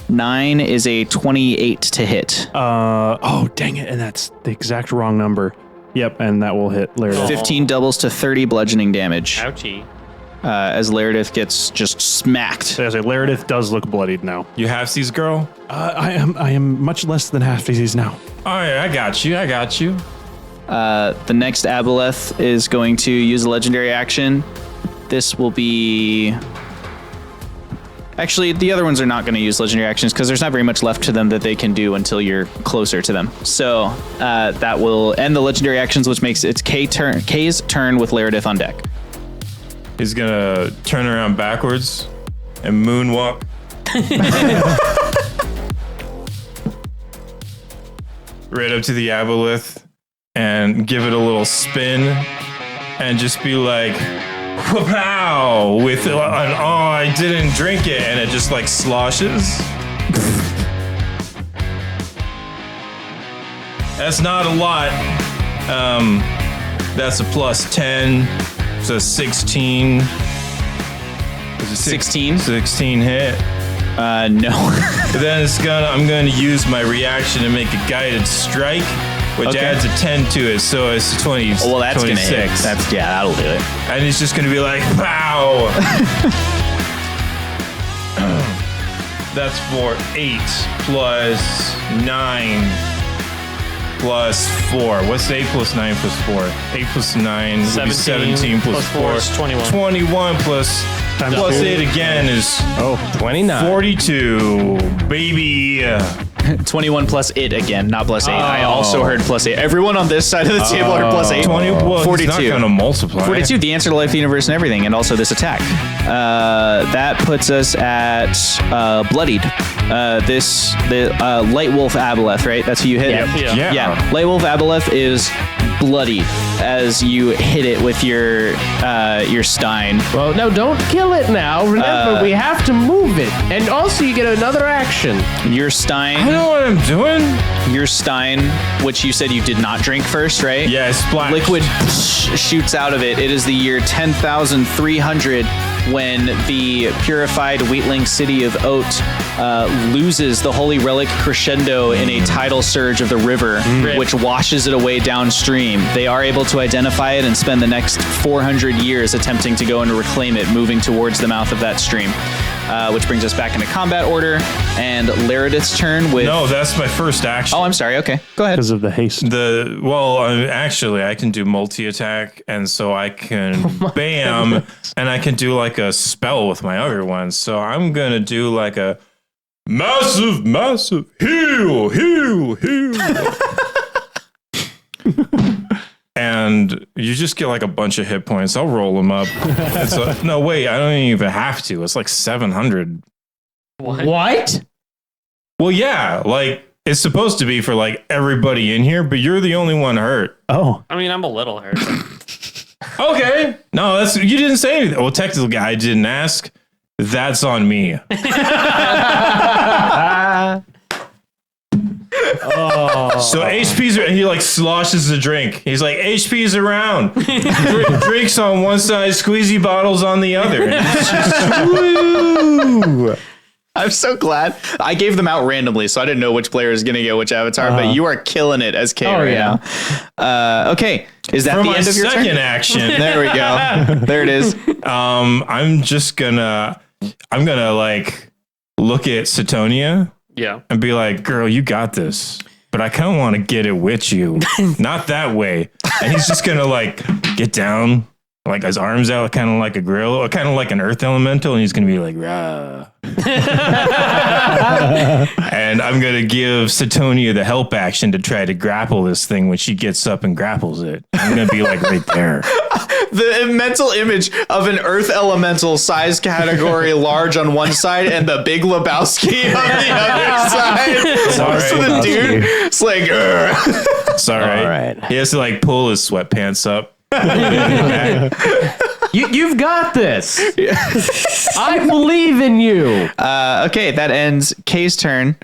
9 is a 28 to hit.
Oh, dang it. And that's the exact wrong number. Yep, and that will hit Laredith.
15 doubles to 30 bludgeoning damage
Ouchie.
as Laredith gets just smacked.
So Laredith does look bloodied now.
You halfsies, girl?
I am much less than half disease now.
All right, I got you.
The next Aboleth is going to use a legendary action. This will be... Actually, the other ones are not going to use legendary actions because there's not very much left to them that they can do until you're closer to them. So that will end the legendary actions, which makes its K's turn with Laredith on deck.
He's gonna turn around backwards and moonwalk. Right up to the Aboleth and give it a little spin and just be like, "Wow!" with an "Oh, I didn't drink it," and it just like sloshes. That's not a lot. That's a plus 10. So 16. Is it
16?
16 hit.
No.
Then I'm gonna use my reaction to make a guided strike, which
Okay.
adds a 10 to it, so it's 20.
Well, that's going to hit.
26.
That'll do it.
And he's just gonna be like, "Pow!" That's for 8 plus 9 plus 4. What's 8 plus 9 plus 4? 8 plus 9 would be 17 plus 4
is 21.
21 plus
Times
8 again is
29.
42, baby.
21 plus it again, not plus 8. I also heard plus 8. Everyone on this side of the table heard plus 8.
20, well,
42.
He's not gonna multiply.
42, the answer to life, the universe, and everything, and also this attack. That puts us at bloodied. The Light Wolf Aboleth, right? That's who you hit?
Yep.
Yeah.
Light Wolf Aboleth is bloodied as you hit it with your Stein.
Well, no, don't kill it now. Remember, we have to move it. And also, you get another action.
Your
I
Stein,
know what I'm doing.
which you said you did not drink first, right?
Yeah, splash.
Liquid shoots out of it. It is the year 10,300 when the purified wheatling city of Oat loses the holy relic crescendo in a tidal surge of the river, which washes it away downstream. They are able to identify it and spend the next 400 years attempting to go and reclaim it, moving towards the mouth of that stream. Which brings us back into combat order, and Laredith's turn with...
No, that's my first action.
Oh, I'm sorry. Okay, go ahead.
Because of the haste.
Actually, I can do multi-attack, and so I can bam, and I can do like a spell with my other one. So I'm gonna do like a massive heal. And you just get like a bunch of hit points. I'll roll them up. No, wait, I don't even have to. It's like 700.
What?
Well, yeah, like it's supposed to be for like everybody in here, but you're the only one hurt.
Oh.
I mean, I'm a little hurt.
Okay. No, you didn't say anything. Well, technically, I didn't ask. That's on me. So HP's, he like sloshes the drink. He's like, HP's around. Drinks on one side, squeezy bottles on the other. Woo!
I'm so glad. I gave them out randomly, so I didn't know which player is going to get which avatar, but you are killing it as K right now. Okay. Is that
For
the
my
end of your
second
turn?
action,
There we go. There it is.
I'm gonna like look at Satonia
Yeah.
and be like, girl, you got this. But I kind of want to get it with you. Not that way. And he's just going to like get down like his arms out, kind of like a grill, or kind of like an earth elemental, and he's gonna be like, rah. And I'm gonna give Satonia the help action to try to grapple this thing when she gets up and grapples it. I'm gonna be like right there.
The mental image of an earth elemental size category large on one side and the big Lebowski on the other side.
Sorry.
So the dude, it's like, "Ugh."
It's all right.
All right.
He has to like pull his sweatpants up.
You've got this. I believe in you.
Okay, that ends Kay's turn,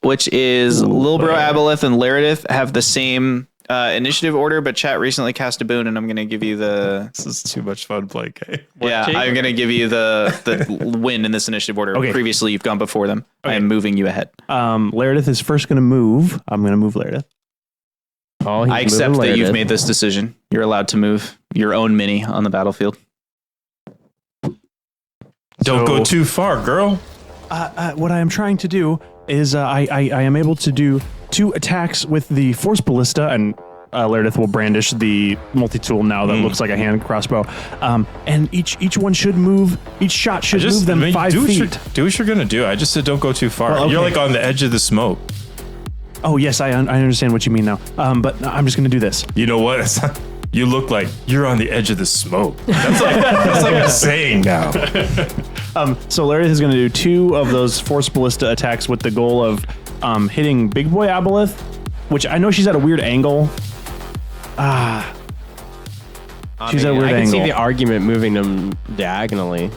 which is Lil Bro Aboleth and Laredith have the same initiative order, but chat recently cast a boon, and I'm going to give you the...
This is too much fun play, Kay.
I'm going to give you the win in this initiative order.
Okay.
Previously, you've gone before them. I am moving you ahead.
Laredith is first going to move. I'm going to move Laredith.
Oh, he's
I accept
moving
that you've
Laredith.
made this decision. You're allowed to move your own mini on the battlefield.
Don't go too far, girl.
What I am trying to do is I am able to do 2 attacks with the Force Ballista, and Laredith will brandish the multi-tool now that looks like a hand crossbow. And each one should move, each shot should move them 5 feet.
Do what you're gonna do. I just said don't go too far.
Well, okay.
You're like on the edge of the smoke.
Oh, yes, I understand what you mean now. But I'm just going to do this.
You know what? You look like you're on the edge of the smoke. That's like a saying now.
So Laredith is going to do 2 of those Force Ballista attacks with the goal of hitting Big Boy Aboleth, which I know she's at a weird angle. She's at a weird
I can
angle.
see the argument moving them diagonally.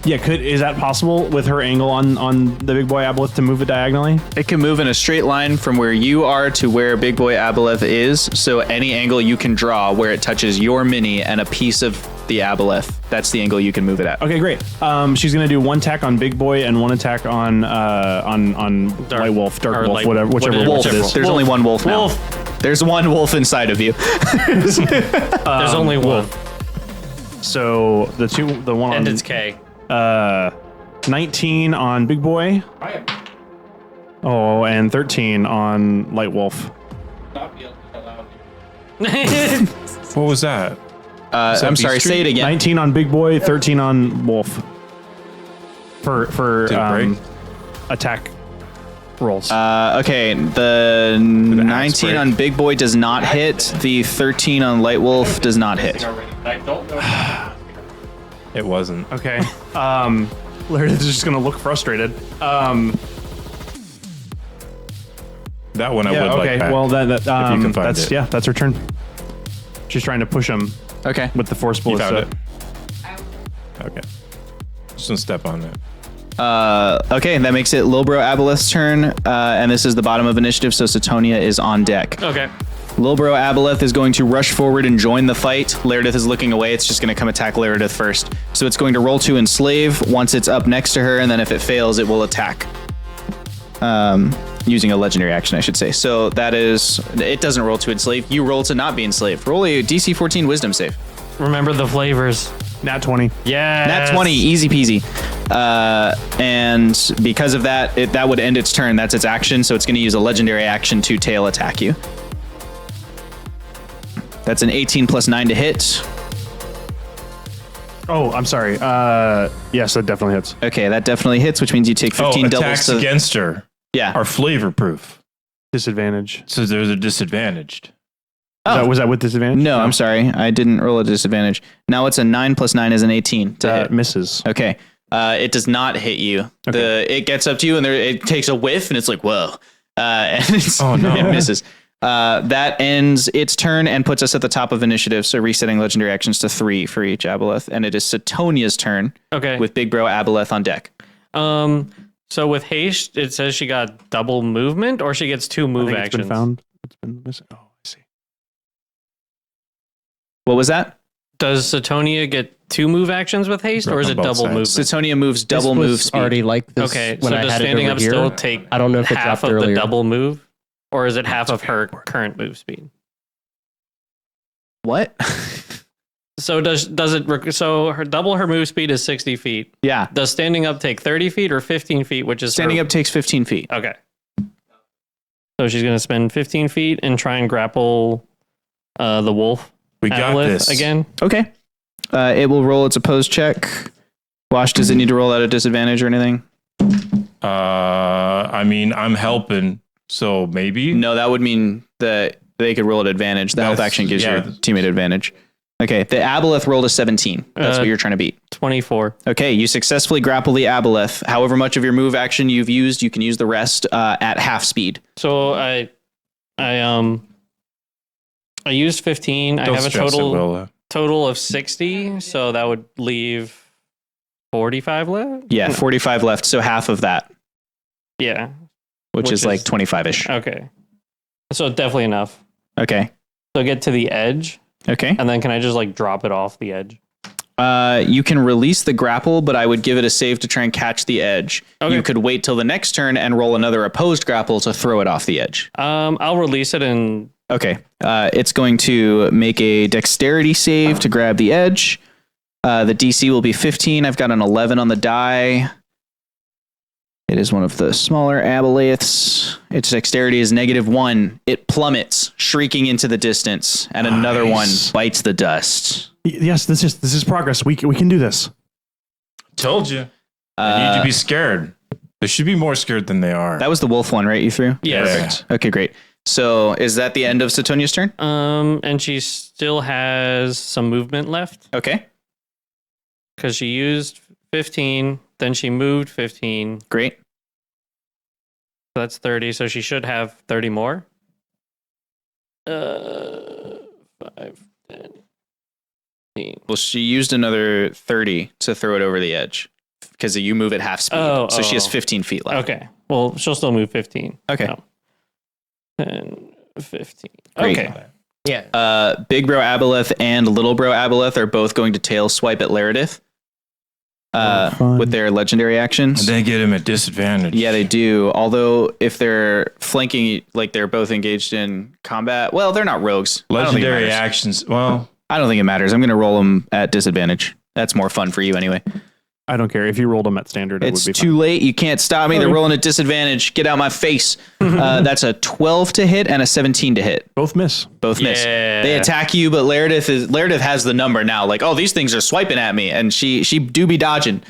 Yeah, is that possible with her angle on the Big Boy Aboleth to move it diagonally?
It can move in a straight line from where you are to where Big Boy Aboleth is. So any angle you can draw where it touches your mini and a piece of the Aboleth, that's the angle you can move it at.
Okay, great. She's gonna do 1 attack on Big Boy and 1 attack on White Wolf, Dark
or
Wolf,
like-
whichever
whatever-
wolf
Wolf.
it is.
There's only one wolf now.
Wolf.
There's one wolf inside of you.
There's only one,
So the one
and
on
it's K.
19 on Big Boy. Oh, and 13 on Light Wolf.
What was that?
I'm sorry, say it again.
19 on Big Boy, 13 on Wolf. For
Did it break?
attack rolls.
Okay, the 19
break.
on Big Boy does not hit. The 13 on Light Wolf does not hit.
I don't know.
It wasn't.
Okay. Laredith is just gonna look frustrated.
That one I
Yeah.
would
Okay.
like back.
Well,
you can find
that's
it.
that's her turn. She's trying to push him
Okay.
with the Force
You found
Ballista.
it. Okay. Just gonna step on it.
Okay, that makes it Lilbro Aboleth's turn, and this is the bottom of initiative, so Satonia is on deck.
Okay.
Lilbro Aboleth is going to rush forward and join the fight. Laredith is looking away. It's just going to come attack Laredith first. So it's going to roll to enslave once it's up next to her, and then if it fails, it will attack. Using a legendary action, I should say. So that is, it doesn't roll to enslave. You roll to not be enslaved. Roll a DC 14 wisdom save.
Remember the flavors.
Nat 20.
Yeah.
Nat 20, easy peasy. And because of that, that would end its turn. That's its action. So it's going to use a legendary action to tail attack you. That's an 18 plus 9 to hit.
Oh, I'm sorry. Yes, that definitely hits.
Okay, that definitely hits, which means you take 15 doubles
attacks
to...
against her
Yeah.
are flavor proof.
Disadvantage.
So there's a disadvantaged.
Was that with disadvantage?
No, I'm sorry. I didn't roll a disadvantage. Now it's a 9 plus 9 is an 18 to
That
hit.
misses.
Okay. It does not hit you.
Okay.
It gets up to you and it takes a whiff and it's like, whoa. And
Oh, no.
it misses. That ends its turn and puts us at the top of initiative. So resetting legendary actions to 3 for each Aboleth. And it is Satonia's turn
Okay.
with Big Bro Aboleth on deck.
So with haste, it says she got double movement, or she gets 2
I
move
think it's
actions.
been found. It's been missing. Oh, I see.
What was that?
Does Satonia get 2 move actions with haste, or is it
On both
double movement?
Satonia moves double
This was
move speed.
already like this
Okay,
when
so
I
does
had it
standing
over
up
here.
still take
I don't know if it
half
dropped
of
earlier.
the double move, or is it half of her current move speed?
What?
So does it? So her double her move speed is 60 feet.
Yeah.
Does standing up take 30 feet or 15 feet, which is
Standing
her-
up takes 15 feet.
Okay. So she's gonna spend 15 feet and try and grapple the wolf.
We got
Aboleth
this.
again.
Okay. It will roll its opposed check. Wash, does it need to roll at a disadvantage or anything?
I mean, I'm helping, so maybe.
No, that would mean that they could roll at advantage. The health
That's-
action gives
yeah.
your teammate advantage. Okay, the Aboleth rolled a 17. That's what you're trying to beat.
24.
Okay, you successfully grapple the Aboleth. However much of your move action you've used, you can use the rest at half speed.
So I used 15.
Don't
I have a
stress it,
total
Willa.
total of 60, so that would leave 45 left.
Yeah, 45 left, so half of that,
Yeah.
which is like
is-
25-ish.
Okay. So definitely enough.
Okay.
So get to the edge,
Okay.
and then can I just like drop it off the edge?
You can release the grapple, but I would give it a save to try and catch the edge.
Okay.
You could wait till the next turn and roll another opposed grapple to throw it off the edge.
I'll release it and
Okay. It's going to make a dexterity save to grab the edge. The DC will be 15. I've got an 11 on the die. It is one of the smaller aboleths. Its dexterity is -1. It plummets, shrieking into the distance, and another one
Nice.
bites the dust.
Yes, this is progress. We can do this.
Told you. I need to be scared. They should be more scared than they are.
That was the wolf one, right? You threw?
yes.
Okay, great. So is that the end of Satonia's turn?
And she still has some movement left
Okay,
because she used 15, then she moved 15.
great.
So that's 30. So she should have 30 more. 5, 10, 15.
Well, she used another 30 to throw it over the edge because you move at half speed.
Oh,
so she has
oh.
15 feet left.
Okay. Well, she'll still move 15.
Okay.
No. 10, 15.
Great.
Okay.
Yeah.
Big Bro Aboleth and Little Bro Aboleth are both going to tail swipe at Laredith
Fun.
with their legendary actions.
And they get him at disadvantage.
Yeah, they do. Although if they're flanking, like they're both engaged in combat, well, they're not rogues.
Legendary
I don't
actions. Well,
think it matters. I'm going to roll them at disadvantage. That's more fun for you anyway.
I don't care if you rolled them at standard. It
It's
would be
too late. You can't stop me. They're rolling at disadvantage. Get out my face. That's a 12 to hit and a 17 to hit.
fine. Both miss.
Both miss.
Yeah.
They attack you, but Laredith has the number now. Like, oh, these things are swiping at me, and she do be dodging.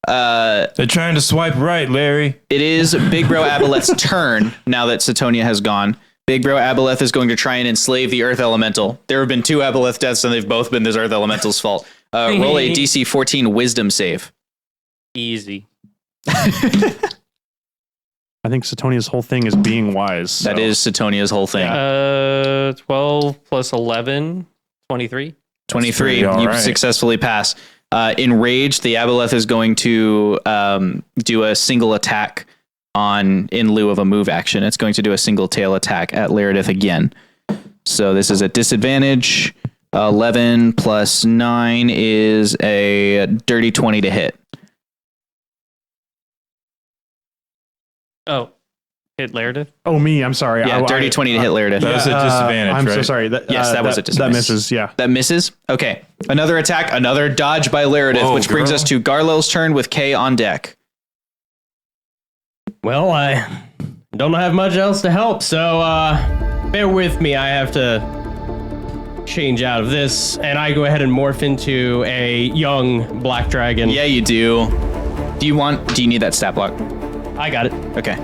they're trying to swipe right, Larry.
It is Big Bro Aboleth's turn now that Satonia has gone. Big Bro Aboleth is going to try and enslave the Earth Elemental. There have been 2 Aboleth deaths, and they've both been this Earth Elemental's fault. Roll a DC 14 Wisdom save.
Easy.
I think Satonia's whole thing is being wise.
That is Satonia's whole thing.
12 plus 11, 23.
23.
pretty all
You
right.
successfully pass. Enraged, the Aboleth is going to do a single attack in lieu of a move action. It's going to do a single tail attack at Laredith again. So this is a disadvantage. 11 plus 9 is a dirty 20 to hit.
Oh, hit Laredith.
Oh, me. I'm sorry.
Yeah, dirty 20 to hit Laredith.
That was a disadvantage,
I'm so
right?
sorry.
Yes, that was a
That
disadvantage.
misses. Yeah.
That misses. Okay. Another attack, another dodge by Laredith,
Whoa,
which brings
girl.
us to Garlel's turn with Kay on deck.
Well, I don't have much else to help, so bear with me. I have to change out of this, and I go ahead and morph into a young black dragon.
Yeah, you do. Do you need that stat block?
I got it.
Okay.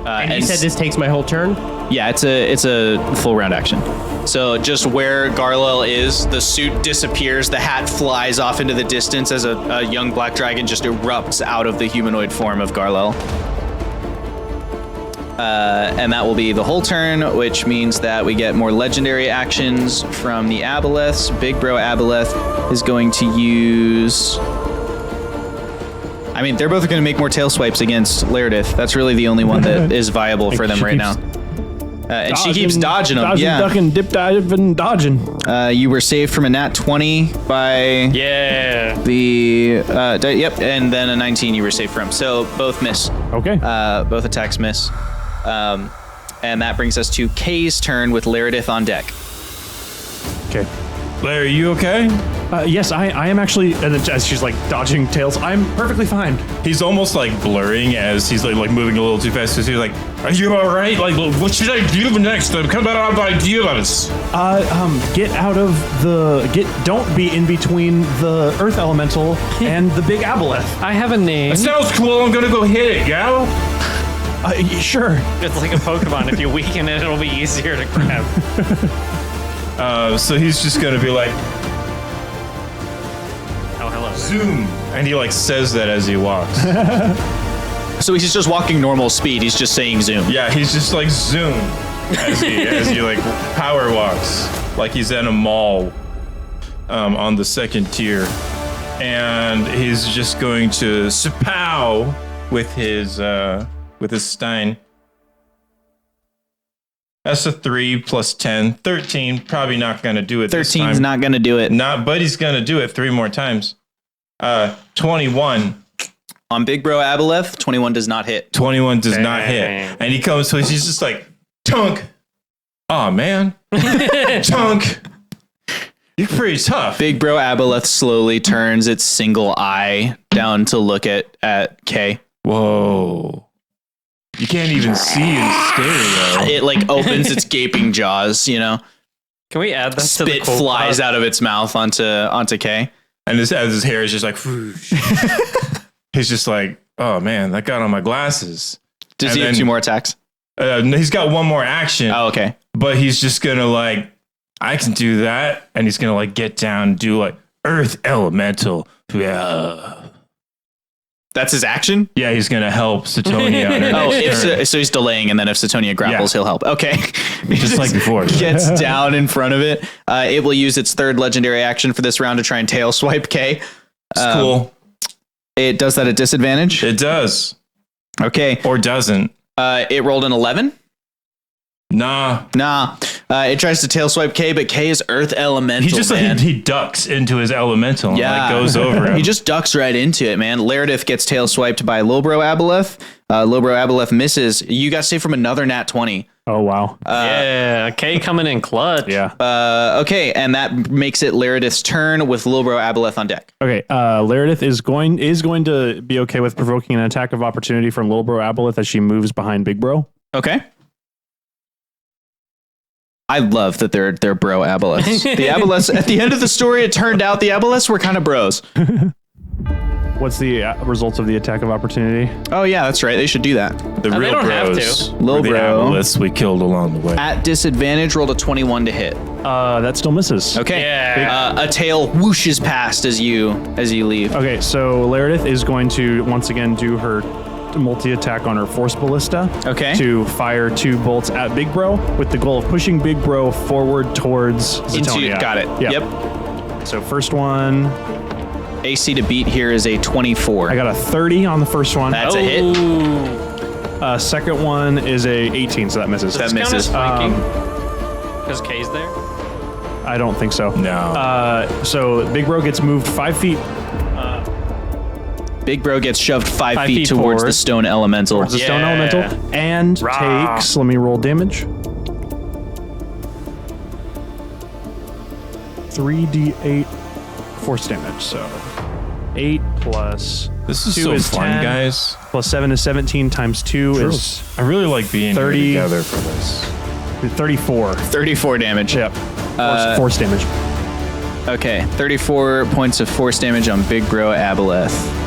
And you said this takes my whole turn?
Yeah, it's a full round action. So just where Garlel is, the suit disappears, the hat flies off into the distance as a young black dragon just erupts out of the humanoid form of Garlel. And that will be the whole turn, which means that we get more legendary actions from the Aboleths. Big Bro Aboleth is going to use... I mean, they're both going to make more tail swipes against Laredith. That's really the only one that is viable for them
She
right now.
keeps
And she keeps dodging them.
Dodging,
Yeah.
ducking, dip, diving, dodging.
You were saved from a nat 20 by
Yeah.
the... yep, and then a 19 you were saved from. So both miss.
Okay.
Both attacks miss. And that brings us to Kay's turn with Laredith on deck.
Okay.
Larry, you okay?
Yes, I am actually. And then as she's like dodging tails, I'm perfectly fine.
He's almost like blurring as he's like moving a little too fast. So he's like, "Are you all right? Like, what should I do next? I'm coming out of ideas."
Get out of don't be in between the earth elemental and the big aboleth.
I have a name.
That sounds cool. I'm gonna go hit it, gal.
Sure.
It's like a Pokemon. If you weaken it, it'll be easier to grab.
So he's just gonna be like,
Oh, hello.
zoom, and he like says that as he walks.
So he's just walking normal speed. He's just saying zoom.
Yeah, he's just like zoom as he like power walks, like he's in a mall on the second tier, and he's just going to spapow with his Stein. That's a 3 plus 10, 13. Probably not gonna do it.
13's not gonna do it.
But he's gonna do it 3 more times. 21.
On Big Bro Aboleth, 21 does not hit.
21 does not hit. And he comes, so he's just like, Tunk. Oh man. Tunk. You're pretty tough.
Big Bro Aboleth slowly turns its single eye down to look at Kay.
Whoa. You can't even see in stereo.
It like opens its gaping jaws, you know.
Can we add that to the
Spit
quote
flies
pod?
out of its mouth onto Kay.
And his hair is just like, whoosh. He's just like, oh man, that got on my glasses.
Does
And
he have
then-
2 more attacks?
He's got 1 more action.
Oh, okay.
But he's just gonna like, I can do that. And he's gonna like get down and do like Earth Elemental. Yeah.
That's his action?
Yeah, he's gonna help Satonia on her
Oh,
next turn.
so he's delaying, and then if Satonia grapples,
Yeah.
he'll help. Okay.
Just like before.
Gets down in front of it. It will use its 3rd legendary action for this round to try and tail swipe Kay.
It's cool.
It does that at disadvantage.
It does.
Okay.
Or doesn't.
It rolled an 11.
Nah.
It tries to tail swipe Kay, but Kay is Earth Elemental.
He just
man.
he ducks into his elemental and like goes over him.
He just ducks right into it, man. Laerdith gets tail swiped by Lilbro Aboleth. Lilbro Aboleth misses. You got saved from another nat 20.
Oh wow.
Yeah, Kay coming in clutch.
Yeah.
Okay, and that makes it Laerdith's turn with Lilbro Aboleth on deck.
Okay. Laerdith is going to be okay with provoking an attack of opportunity from Lil Bro Aboleth as she moves behind Big Bro.
Okay. I love that they're bro Aboleths. The Aboleths, at the end of the story, it turned out the Aboleths were kind of bros.
What's the results of the attack of opportunity?
Oh yeah, that's right. They should do that.
The
they
real
don't have
bros.
to.
Lil
were the
bro.
aboleths we killed along the way.
At disadvantage, rolled a 21 to hit.
That still misses.
Okay.
Yeah.
A tail whooshes past as you leave.
Okay, so Laerdith is going to once again do her multi-attack on her Force Ballista.
Okay.
To fire 2 bolts at Big Bro with the goal of pushing Big Bro forward towards Zetonia.
Got it. Yep.
So first one,
AC to beat here is a 24.
I got a 30 on the first one.
That's a hit.
Ooh.
Second one is a 18, so that misses.
That
It's kind of
misses.
spiking. Because Kay's there.
I don't think so.
No.
So Big Bro gets moved 5 feet
Big Bro gets shoved 5
5
feet
feet
towards
forward.
the stone elemental.
towards the stone
Yeah.
elemental and
Rah.
takes, let me roll damage. 3d8 force damage. So 8 plus
This is
2
so
is
fun,
10,
guys.
plus 7 is 17 times 2 is
I really like being
30.
here together for this.
34.
34 damage.
Yep. Force damage.
Okay, 34 points of force damage on Big Bro Aboleth.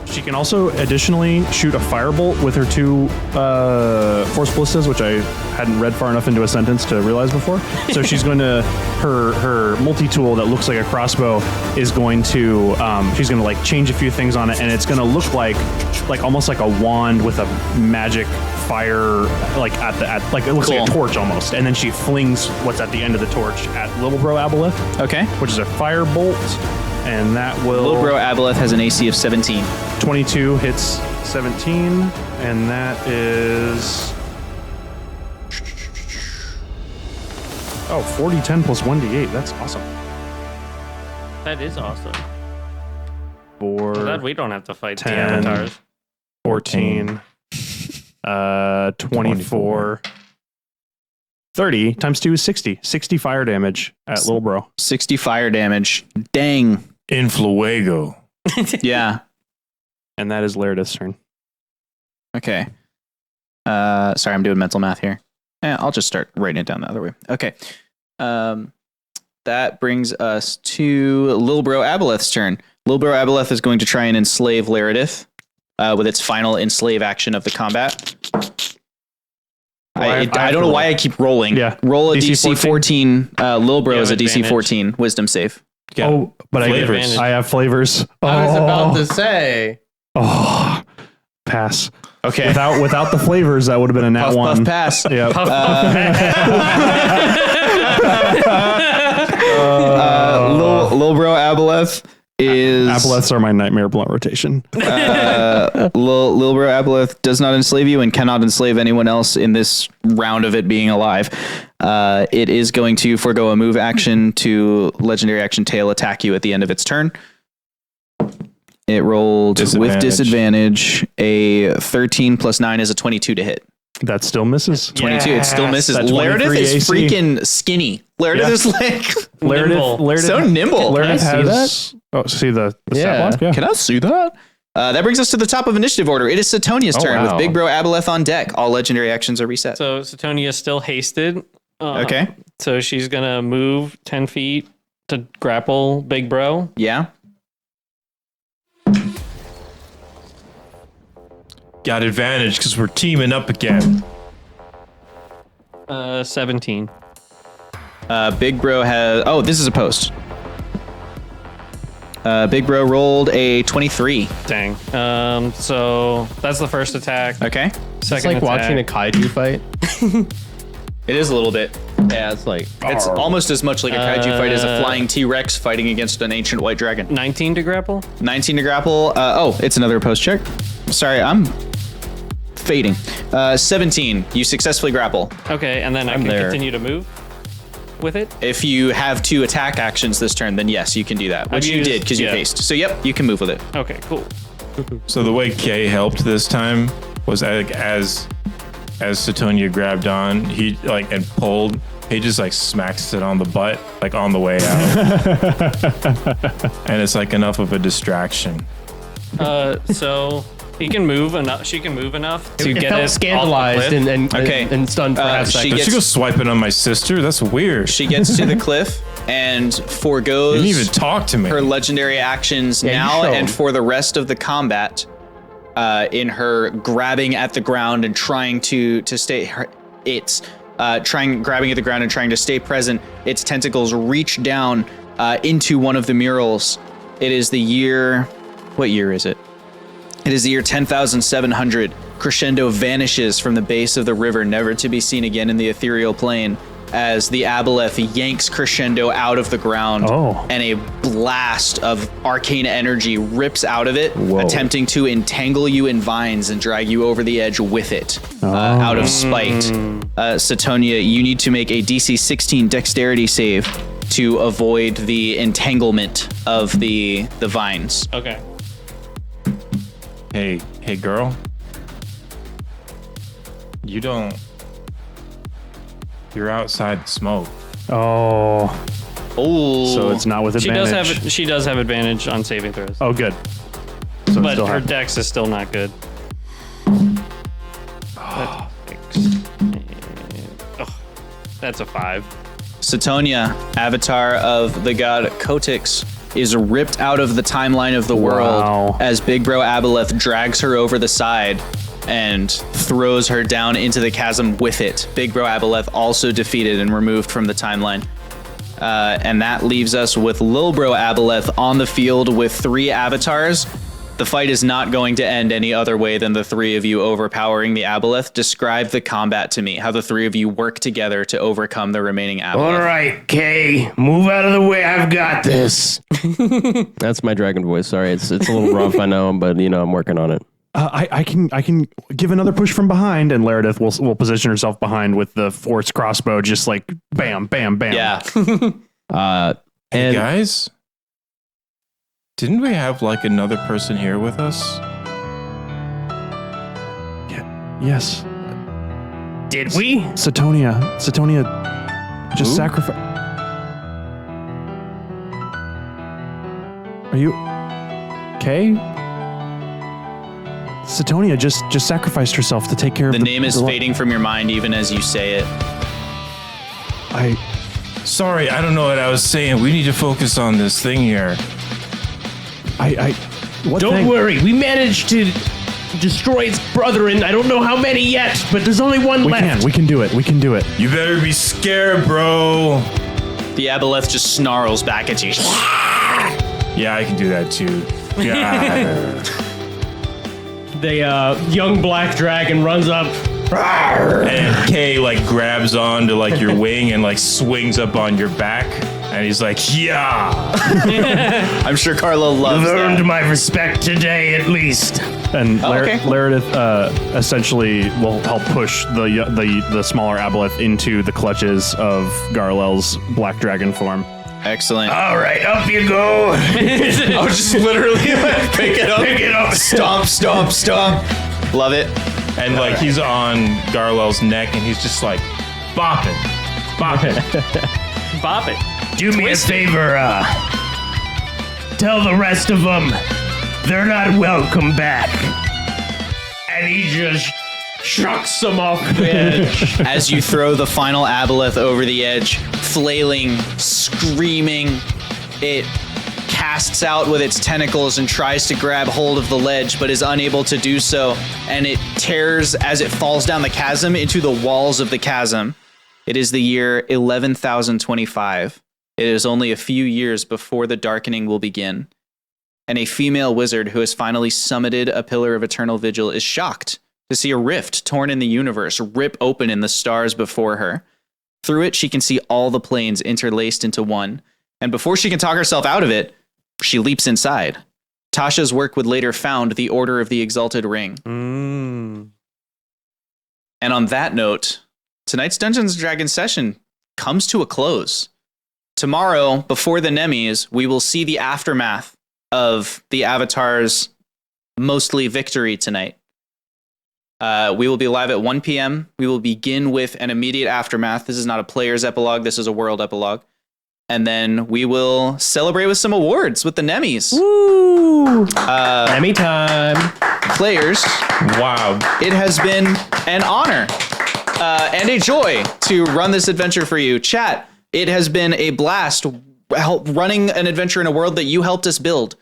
She can also additionally shoot a firebolt with her 2 force ballistas, which I hadn't read far enough into a sentence to realize before. So she's going to her multi-tool that looks like a crossbow is going to she's going to like change a few things on it, and it's going to look like almost like a wand with a magic fire like like it looks like a
Cool.
torch almost, and then she flings what's at the end of the torch at Little Bro Aboleth,
Okay.
which is a firebolt, and that will
Little Bro Aboleth has an AC of 17.
22 hits 17, and that is 40, 10 plus 1d8. That's awesome.
That is awesome.
For
Glad we don't have to fight the
10.
avatars.
14, 24, 30 times 2 is 60. 60 fire damage at Little Bro.
60 fire damage. Dang.
Influego.
Yeah.
And that is Laredith's turn.
Okay. Sorry, I'm doing mental math here. I'll just start writing it down the other way. Okay. That brings us to Lil Bro Aboleth's turn. Lil Bro Aboleth is going to try and enslave Laredith with its final enslave action of the combat. I don't know why I keep rolling.
Yeah.
Roll a
DC
DC 14. Lil Bro
You
is a
have
DC
advantage.
14 wisdom save.
Yeah.
Oh, but
Flavors.
I have flavors.
I was about
Oh.
to say.
Oh, pass.
Okay.
Without the flavors, that would have been a nat
Puff,
one.
puff, pass.
Yep.
Lil Bro Aboleth is
Aboleths are my nightmare blunt rotation.
Lil Bro Aboleth does not enslave you and cannot enslave anyone else in this round of it being alive. It is going to forego a move action to legendary action tail attack you at the end of its turn. It rolled with disadvantage. A 13 plus 9 is a 22 to hit.
That still misses.
22. It still misses.
That
Laredith
23
is
AC.
freaking skinny. Laredith
Yeah.
is like
Laredith,
so nimble.
Laredith
Can I see
has. Oh, see the
Yeah.
stat block? Yeah.
Can I see that? That brings us to the top of initiative order. It is Setonia's turn
wow.
with Big Bro Aboleth on deck. All legendary actions are reset.
So Satonia is still hasted.
Okay.
So she's gonna move 10 feet to grapple Big Bro.
Yeah.
Got advantage because we're teaming up again.
17.
Big Bro has. Oh, this is a post. Big Bro rolled a 23.
Dang. So that's the first attack.
Okay.
It's
Second
like watching a
attack.
kaiju fight.
It is a little bit.
Yeah, it's like
It's almost as much like a kaiju fight as a flying T-Rex fighting against an ancient white dragon.
19 to grapple.
19 to grapple. It's another post check. Sorry, I'm fading. 17. You successfully grapple.
Okay, and then I can
there.
continue to move with it.
If you have 2 attack actions this turn, then yes, you can do that, which
I've
you
used-
did because you
yeah.
faced. So yep, you can move with it.
Okay, cool.
So the way Kay helped this time was like as Satonia grabbed on, he like and pulled, he just like smacks it on the butt, like on the way out. And it's like enough of a distraction.
So he can move enough. She can move enough to
it
get
felt
it
scandalized
off the cliff.
and
Okay.
and stunned for half a
she
second.
gets-
She goes swiping on my sister. That's weird.
She gets to the cliff and forgoes
Didn't even talk to me.
her legendary actions
you
now
show
and
'em.
for the rest of the combat. In her grabbing at the ground and trying to stay, grabbing at the ground and trying to stay present. Its tentacles reach down into one of the murals. It is the year. What year is it? It is the year 10,700. Crescendo vanishes from the base of the river, never to be seen again in the ethereal plane, as the Aboleth yanks Crescendo out of the ground, and a blast of arcane energy rips out of it, attempting to entangle you in vines and drag you over the edge with it, out of spite. Satonia, you need to make a DC 16 dexterity save to avoid the entanglement of the vines.
Okay.
Hey girl. You're outside the smoke.
Oh,
Oh,
so it's not with advantage.
She does have advantage on saving throws.
Oh, good. So
but
still
her
have-
dex is still not good. That's a 5.
Satonia, avatar of the god Kotix, is ripped out of the timeline of the world
Wow.
as Big Bro Aboleth drags her over the side and throws her down into the chasm with it. Big Bro Aboleth also defeated and removed from the timeline. And that leaves us with Lil Bro Aboleth on the field with 3 avatars. The fight is not going to end any other way than the 3 of you overpowering the Aboleth. Describe the combat to me, how the 3 of you work together to overcome the remaining Aboleth.
All right, Kay, move out of the way. I've got this.
That's my dragon voice. Sorry, it's a little rough, I know, but I'm working on it.
I can give another push from behind, and Laredith will position herself behind with the force crossbow, just like bam, bam, bam.
Yeah.
Hey
And
guys, didn't we have like another person here with us?
Yes.
Did we?
Satonia, just sacrifice. Are you okay? Satonia just sacrificed herself to take care of
The name is
the
fading from your mind even as you say it.
Sorry, I don't know what I was saying. We need to focus on this thing here.
What
Don't
thing?
worry, we managed to destroy its brethren. I don't know how many yet, but there's only one left.
We can do it.
You better be scared, bro.
The aboleth just snarls back at you.
Yeah, I can do that too. God.
The young black dragon runs up.
And Kay like grabs onto like your wing and like swings up on your back, and he's like, "Yeah."
I'm sure Carlo loves
You've earned
that.
my respect today, at least.
And
okay.
Laredith essentially will help push the smaller aboleth into the clutches of Garlel's black dragon form.
Excellent.
All right, up you go.
I'll just literally pick it up.
Pick it up.
Stomp, stomp, stomp. Love it.
And like he's on Garlel's neck, and he's just like bopping.
Bop it.
Do me a favor, tell the rest of them they're not welcome back. And he just chucks them off the edge.
As you throw the final aboleth over the edge, flailing, screaming, it casts out with its tentacles and tries to grab hold of the ledge, but is unable to do so, and it tears as it falls down the chasm into the walls of the chasm. It is the year 11,025. It is only a few years before the darkening will begin, and a female wizard who has finally summited a pillar of eternal vigil is shocked to see a rift torn in the universe rip open in the stars before her. Through it, she can see all the planes interlaced into one, and before she can talk herself out of it, she leaps inside. Tasha's work would later found the Order of the Exalted Ring. And on that note, tonight's Dungeons & Dragons session comes to a close. Tomorrow, before the Nemes, we will see the aftermath of the Avatar's mostly victory tonight. We will be live at 1 p.m. We will begin with an immediate aftermath. This is not a player's epilogue. This is a world epilogue. And then we will celebrate with some awards with the Nemes.
Woo! Nemi time.
Players,
Wow.
it has been an honor and a joy to run this adventure for you. Chat, it has been a blast running an adventure in a world that you helped us build.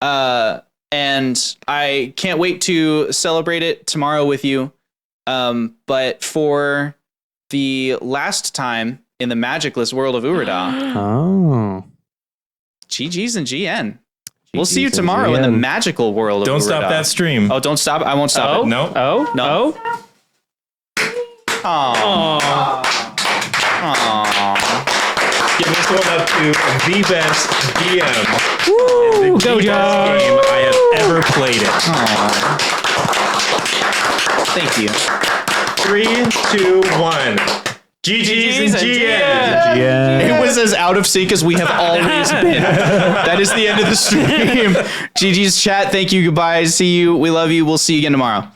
And I can't wait to celebrate it tomorrow with you. But for the last time in the magicless world of Urada,
Oh.
GG's and GN. We'll see you tomorrow in the magical world of
Don't
Urada.
stop that stream.
Oh, don't stop it. I won't stop it.
No.
Oh?
No.
Oh.
Give this one up to the best DM.
Woo!
The
Go,
best
Josh!
game I have ever played it.
Thank you.
3, 2, 1. GG's and GN.
It was as out of sync as we have always been. That is the end of the stream. GG's chat. Thank you. Goodbye. See you. We love you. We'll see you again tomorrow.